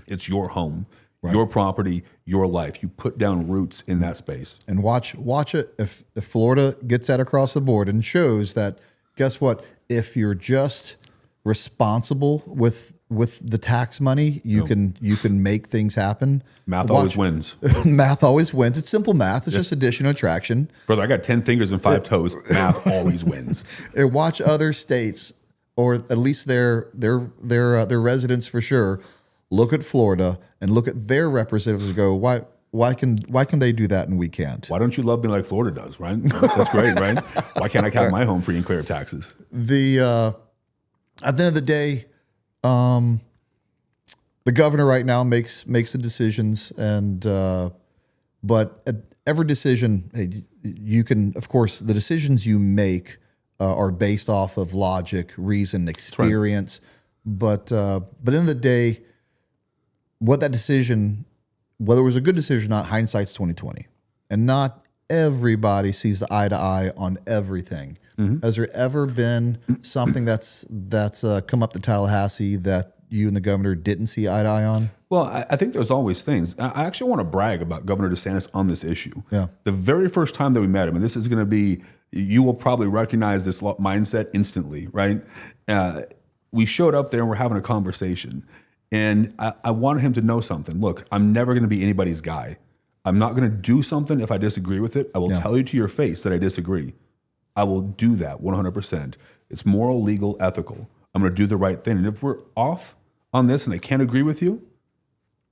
It's your home. Right. Your property, your life. You put down roots in that space. And watch it. If Florida gets that across the board and shows that, guess what? If you're just responsible with the tax money, you can make things happen. Math always wins. Math always wins. It's simple math. It's just addition and subtraction. Brother, I got 10 fingers and 5 toes. Math always wins. And watch other states, or at least their residents for sure, look at Florida and look at their representatives and go, why can they do that and we can't? Why don't you love me like Florida does, right? That's great, right? Why can't I have my home free and clear of taxes? At the end of the day, the governor right now makes the decisions, and but at every decision, hey, you can, of course, the decisions you make are based off of logic, reason, experience. Right. But at the end of the day, what that decision, whether it was a good decision or not, hindsight's 20/20, and not everybody sees the eye to eye on everything. Mm-hmm. Has there ever been something that's come up to Tallahassee that you and the governor didn't see eye to eye on? Well, I think there's always things. I actually want to brag about Governor DeSantis on this issue. Yeah. The very first time that we met him, and this is going to be, you will probably recognize this mindset instantly, right? We showed up there and we're having a conversation. And I wanted him to know something. Look, I'm never going to be anybody's guy. I'm not going to do something if I disagree with it. I will tell you to your face that I disagree. I will do that 100%. It's moral, legal, ethical. I'm going to do the right thing. And if we're off on this and I can't agree with you,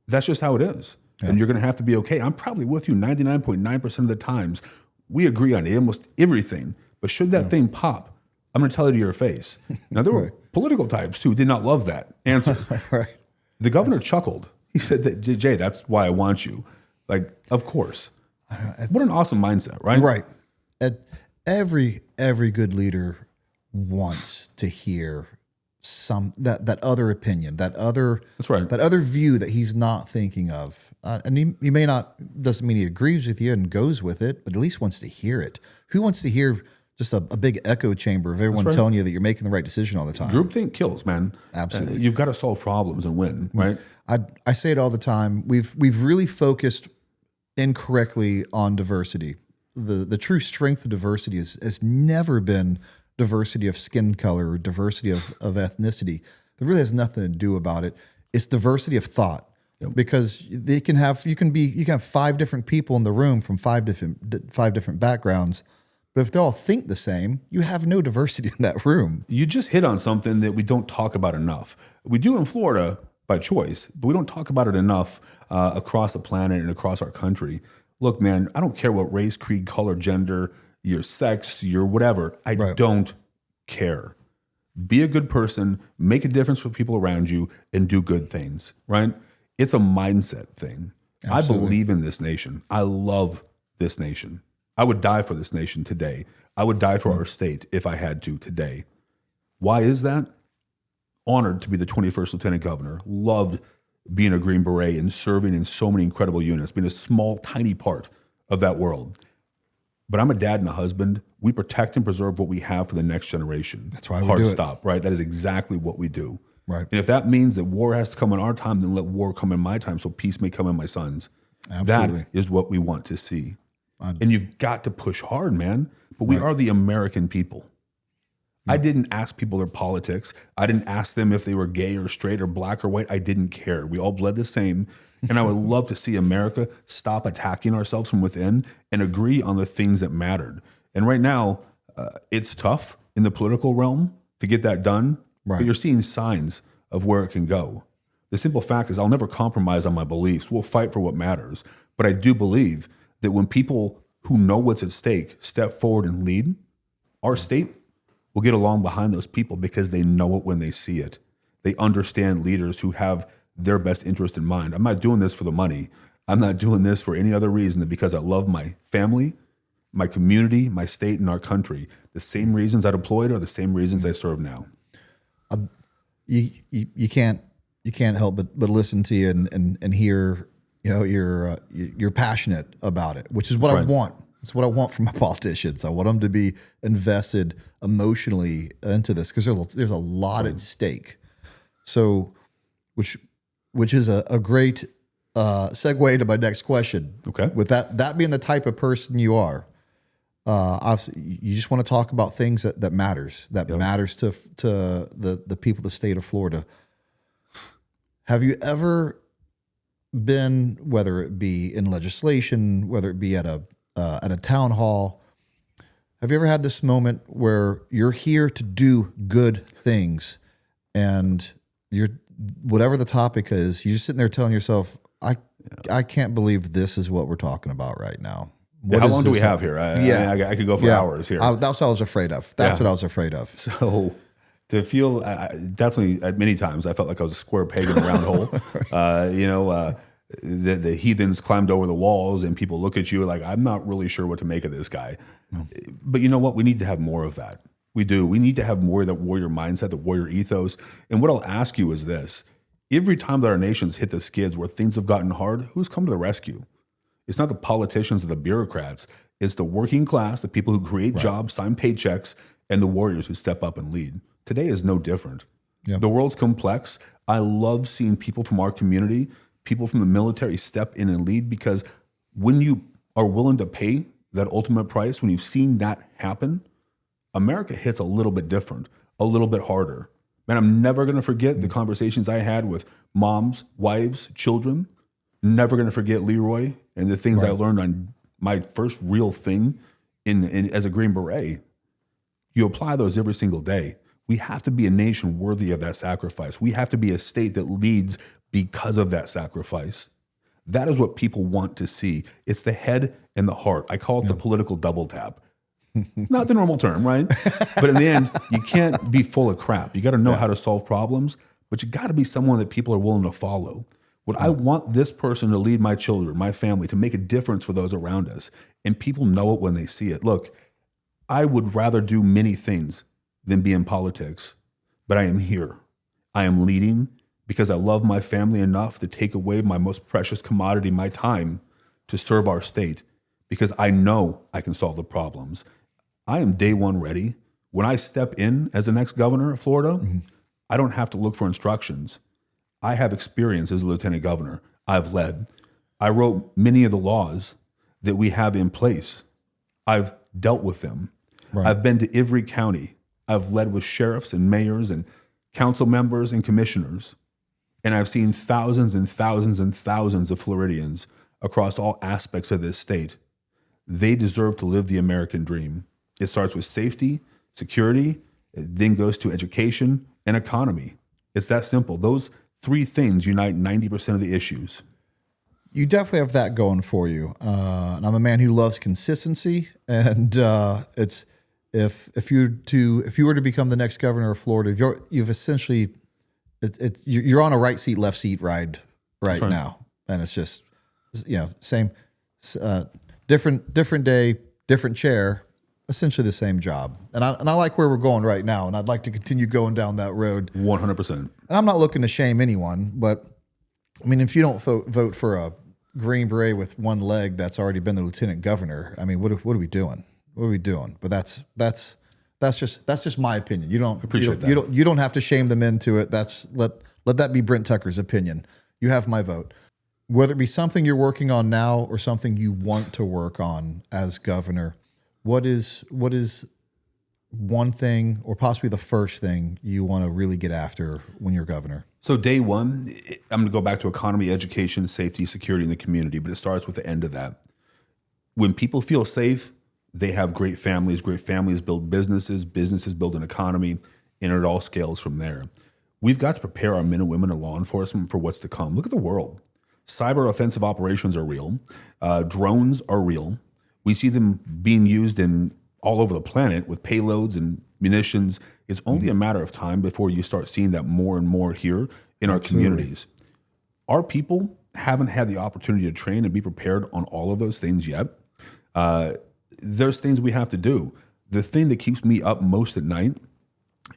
that's just how it is. Yeah. And you're going to have to be okay. I'm probably with you 99.9% of the times. We agree on almost everything. But should that thing pop, I'm going to tell you to your face. Now, there were political types who did not love that answer. Right. The governor chuckled. He said, that, Jay, that's why I want you. Like, of course. What an awesome mindset, right? Right. Every good leader wants to hear that other opinion, that other view that he's not thinking of. And he may not, doesn't mean he agrees with you and goes with it, but at least wants to hear it. Who wants to hear just a big echo chamber of everyone telling you that you're making the right decision all the time? Groupthink kills, man. Absolutely. You've got to solve problems and win, right? I say it all the time. We've really focused incorrectly on diversity. The true strength of diversity has never been diversity of skin color or diversity of ethnicity. It really has nothing to do about it. It's diversity of thought. Yep. Because you can have 5 different people in the room from 5 different backgrounds. But if they all think the same, you have no diversity in that room. You just hit on something that we don't talk about enough. We do in Florida by choice, but we don't talk about it enough across the planet and across our country. Look, man, I don't care what race, creed, color, gender, your sex, your whatever. I don't care. Be a good person, make a difference for people around you, and do good things, right? It's a mindset thing. Absolutely. I believe in this nation. I love this nation. I would die for this nation today. I would die for our state if I had to today. Why is that? Honored to be the 21st Lieutenant Governor. Loved being a Green Beret and serving in so many incredible units, being a small, tiny part of that world. But I'm a dad and a husband. We protect and preserve what we have for the next generation. That's why we Hard do it. stop, right? That is exactly what we do. Right. And if that means that war has to come in our time, then let war come in my time so peace may come in my son's. Absolutely. That is what we want to see. And you've got to push hard, man. But we are the American people. I didn't ask people their politics. I didn't ask them if they were gay or straight or black or white. I didn't care. We all bled the same. And I would love to see America stop attacking ourselves from within and agree on the things that mattered. And right now, it's tough in the political realm to get that done. Right. But you're seeing signs of where it can go. The simple fact is I'll never compromise on my beliefs. We'll fight for what matters. But I do believe that when people who know what's at stake step forward and lead, our state will get along behind those people because they know it when they see it. They understand leaders who have their best interest in mind. I'm not doing this for the money. I'm not doing this for any other reason than because I love my family, my community, my state, and our country. The same reasons I deployed are the same reasons I serve now. You can't help but listen to you and hear, you're passionate about it, which is what I want. It's what I want from my politicians. I want them to be invested emotionally into this because there's a lot at stake. So, which is a great segue to my next question. Okay. With that being the type of person you are, obviously you just want to talk about things that matters to the people of the state of Florida. Have you ever been, whether it be in legislation, whether it be at a town hall, have you ever had this moment where you're here to do good things and you're, whatever the topic is, you're just sitting there telling yourself, I can't believe this is what we're talking about right now. How long do we have here? I could go for hours here. That's what I was afraid of. That's what I was afraid of. So to feel, definitely at many times, I felt like I was a square peg in a round hole. The heathens climbed over the walls and people look at you like, I'm not really sure what to make of this guy. No. But you know what? We need to have more of that. We do. We need to have more of that warrior mindset, the warrior ethos. And what I'll ask you is this. Every time that our nation's hit the skids where things have gotten hard, who's come to the rescue? It's not the politicians or the bureaucrats. It's the working class, the people who create jobs, sign paychecks, and the warriors who step up and lead. Today is no different. Yep. The world's complex. I love seeing people from our community, people from the military step in and lead, because when you are willing to pay that ultimate price, when you've seen that happen, America hits a little bit different, a little bit harder. Man, I'm never going to forget the conversations I had with moms, wives, children. Never going to forget Leroy and the things I learned on my first real thing in as a Green Beret. You apply those every single day. We have to be a nation worthy of that sacrifice. We have to be a state that leads because of that sacrifice. That is what people want to see. It's the head and the heart. I call it the political double tap. Not the normal term, right? But in the end, you can't be full of crap. You got to know how to solve problems, but you got to be someone that people are willing to follow. I want this person to lead my children, my family, to make a difference for those around us. And people know it when they see it. Look, I would rather do many things than be in politics, but I am here. I am leading because I love my family enough to take away my most precious commodity, my time, to serve our state, because I know I can solve the problems. I am day one ready. When I step in as the next governor of Florida, I don't have to look for instructions. I have experience as a lieutenant governor. I've led. I wrote many of the laws that we have in place. I've dealt with them. Right. I've been to every county. I've led with sheriffs and mayors and council members and commissioners. And I've seen thousands and thousands and thousands of Floridians across all aspects of this state. They deserve to live the American dream. It starts with safety, security, it then goes to education and economy. It's that simple. Those three things unite 90% of the issues. You definitely have that going for you. And I'm a man who loves consistency. And it's if you were to become the next governor of Florida, you've essentially you're on a right seat, left seat ride right now, and it's just same different day, different chair. essentially the same job. And I like where we're going right now, and I'd like to continue going down that road. 100%. And I'm not looking to shame anyone, but I mean, if you don't vote for a Green Beret with one leg that's already been the lieutenant governor, I mean, what are we doing? What are we doing? But that's just my opinion. You don't have to shame them into it. Let that be Brent Tucker's opinion. You have my vote. Whether it be something you're working on now or something you want to work on as governor, what is one thing or possibly the first thing you want to really get after when you're governor? So day one, I'm going to go back to economy, education, safety, security in the community, but it starts with the end of that. When people feel safe, they have great families build businesses build an economy, and it all scales from there. We've got to prepare our men and women in law enforcement for what's to come. Look at the world. Cyber offensive operations are real. Drones are real. We see them being used in all over the planet with payloads and munitions. It's only a matter of time before you start seeing that more and more here in our communities. Our people haven't had the opportunity to train and be prepared on all of those things yet. There's things we have to do. The thing that keeps me up most at night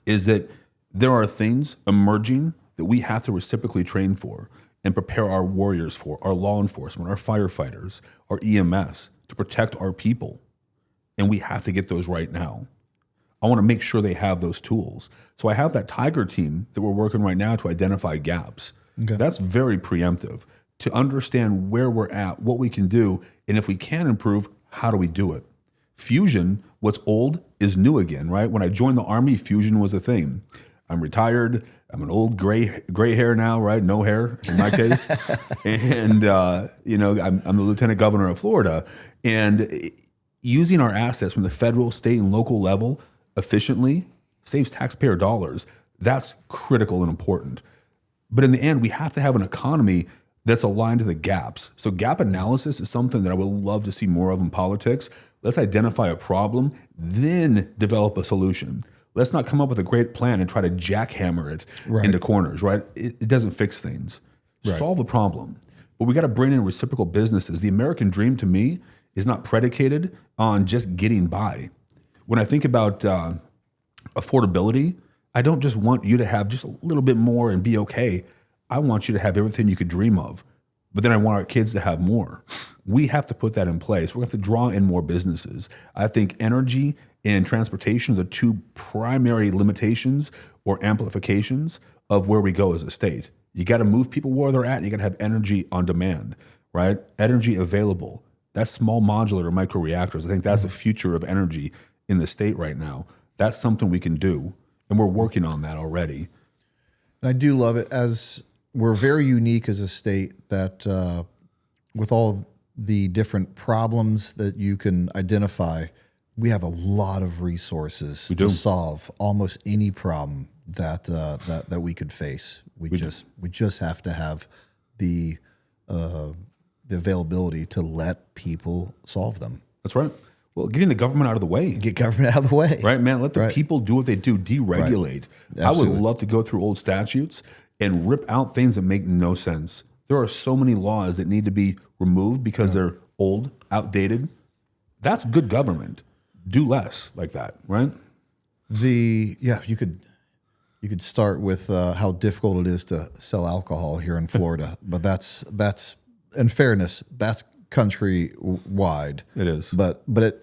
is that there are things emerging that we have to reciprocally train for and prepare our warriors for, our law enforcement, our firefighters, our EMS, to protect our people. And we have to get those right now. I want to make sure they have those tools. So I have that Tiger team that we're working right now to identify gaps. Okay. That's very preemptive, to understand where we're at, what we can do, and if we can improve, how do we do it? Fusion, what's old is new again, right? When I joined the Army, fusion was a thing. I'm retired. I'm an old gray hair now, right? No hair in my case. And, I'm the lieutenant governor of Florida. And using our assets from the federal, state, and local level efficiently saves taxpayer dollars. That's critical and important. But in the end, we have to have an economy that's aligned to the gaps. So gap analysis is something that I would love to see more of in politics. Let's identify a problem, then develop a solution. Let's not come up with a great plan and try to jackhammer it into corners, right? It doesn't fix things. Right. Solve a problem. But we got to bring in reciprocal businesses. The American dream, to me, is not predicated on just getting by. When I think about affordability, I don't just want you to have just a little bit more and be okay. I want you to have everything you could dream of. But then I want our kids to have more. We have to put that in place. We have to draw in more businesses. I think energy and transportation are the two primary limitations or amplifications of where we go as a state. You got to move people where they're at. And you got to have energy on demand, right? Energy available. That's small modular or micro reactors. I think that's the future of energy in the state right now. That's something we can do, and we're working on that already. And I do love it, as we're very unique as a state that with all the different problems that you can identify, we have a lot of resources to solve almost any problem that we could face. We just have to have the availability to let people solve them. That's right. Well, getting the government out of the way. Get government out of the way. Right, man. Let the people do what they do. Deregulate. Right. I would love to go through old statutes and rip out things that make no sense. There are so many laws that need to be removed because they're old, outdated. That's good government. Do less like that, right? You could start with how difficult it is to sell alcohol here in Florida, but that's in fairness, that's country-wide. It is. But it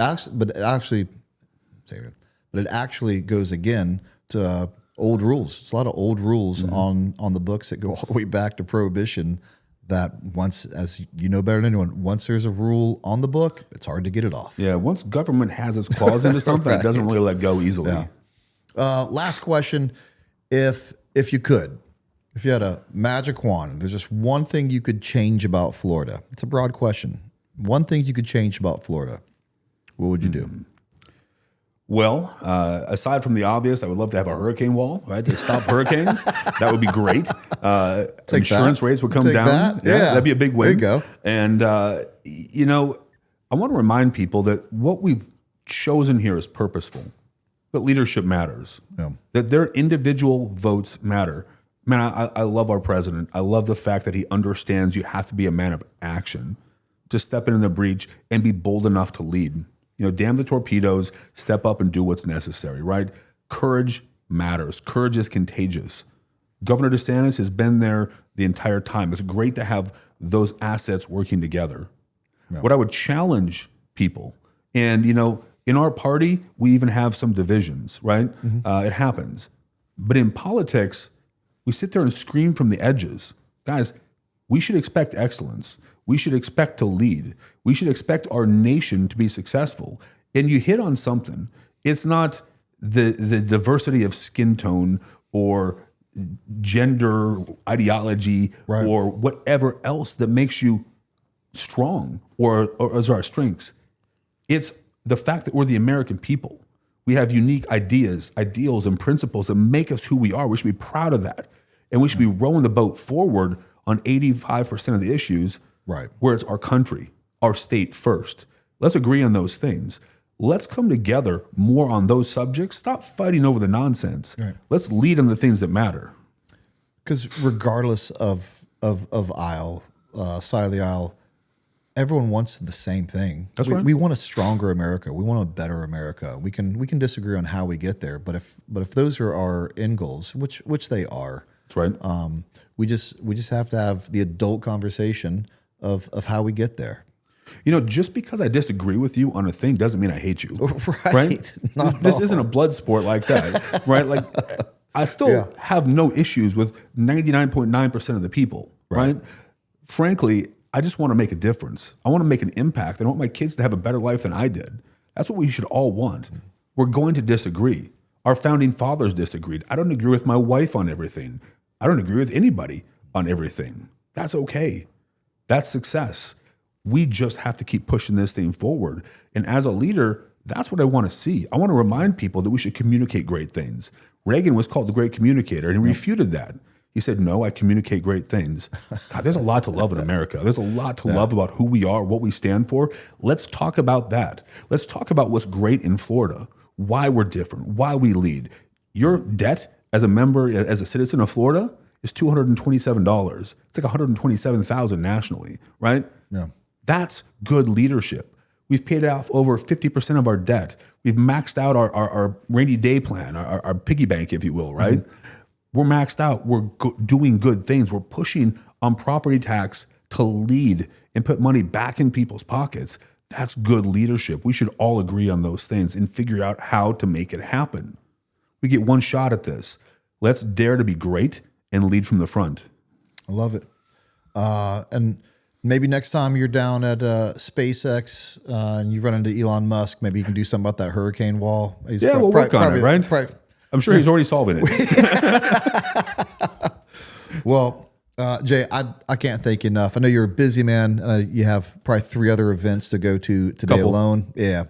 actually goes again to old rules. It's a lot of old rules on the books that go all the way back to Prohibition, that once, as you know better than anyone, once there's a rule on the book, it's hard to get it off. Yeah, once government has its claws into something, it doesn't really let go easily. Yeah. Last question. If you had a magic wand, there's just one thing you could change about Florida. It's a broad question. One thing you could change about Florida, what would you do? Well, aside from the obvious, I would love to have a hurricane wall, right, to stop hurricanes. That would be great. Insurance rates would come down. Yeah, that'd be a big win. There you go. And, I want to remind people that what we've chosen here is purposeful, but leadership matters. Yeah. That their individual votes matter. Man, I love our president. I love the fact that he understands you have to be a man of action to step in the breach and be bold enough to lead. damn the torpedoes, step up and do what's necessary, right? Courage matters. Courage is contagious. Governor DeSantis has been there the entire time. It's great to have those assets working together. Yeah. What I would challenge people, and in our party, we even have some divisions, right? It happens. But in politics, we sit there and scream from the edges. Guys, we should expect excellence. We should expect to lead. We should expect our nation to be successful. And you hit on something. It's not the diversity of skin tone or gender ideology or whatever else that makes you strong or as our strengths. It's the fact that we're the American people. We have unique ideas, ideals, and principles that make us who we are. We should be proud of that. And we should be rowing the boat forward on 85% of the issues where it's our country, our state first. Let's agree on those things. Let's come together more on those subjects. Stop fighting over the nonsense. Let's lead on the things that matter. Because regardless of aisle, side of the aisle, everyone wants the same thing. That's right. We want a stronger America. We want a better America. We can disagree on how we get there, but if those are our end goals, which they are, that's right. We just have to have the adult conversation of how we get there. Just because I disagree with you on a thing doesn't mean I hate you. Right? This isn't a blood sport like that, right? Like I still have no issues with 99.9% of the people, right? Frankly, I just want to make a difference. I want to make an impact. I want my kids to have a better life than I did. That's what we should all want. We're going to disagree. Our founding fathers disagreed. I don't agree with my wife on everything. I don't agree with anybody on everything. That's okay. That's success. We just have to keep pushing this thing forward. And as a leader, that's what I want to see. I want to remind people that we should communicate great things. Reagan was called the great communicator, and he refuted that. He said, no, I communicate great things. God, there's a lot to love in America. There's a lot to love about who we are, what we stand for. Let's talk about that. Let's talk about what's great in Florida, why we're different, why we lead. Your debt as a member, as a citizen of Florida is $227. It's like $127,000 nationally, right? Yeah. That's good leadership. We've paid off over 50% of our debt. We've maxed out our rainy day plan, our piggy bank, if you will, right? We're maxed out. We're doing good things. We're pushing on property tax to lead and put money back in people's pockets. That's good leadership. We should all agree on those things and figure out how to make it happen. We get one shot at this. Let's dare to be great and lead from the front. I love it. And maybe next time you're down at SpaceX and you run into Elon Musk, maybe you can do something about that hurricane wall. We'll work on it, right? I'm sure he's already solving it. Well, Jay, I can't thank you enough. I know you're a busy man. You have probably 3 other events to go to today alone. Yeah.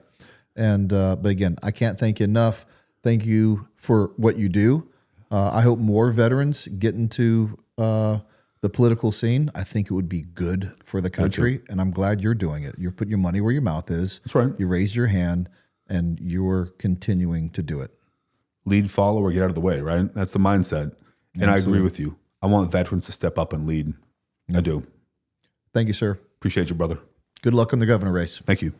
And but again, I can't thank you enough. Thank you for what you do. I hope more veterans get into the political scene. I think it would be good for the country, and I'm glad you're doing it. You're putting your money where your mouth is. That's right. You raised your hand, and you're continuing to do it. Lead, follow, or get out of the way, right? That's the mindset. And I agree with you. I want veterans to step up and lead. I do. Thank you, sir. Appreciate you, brother. Good luck on the governor race. Thank you.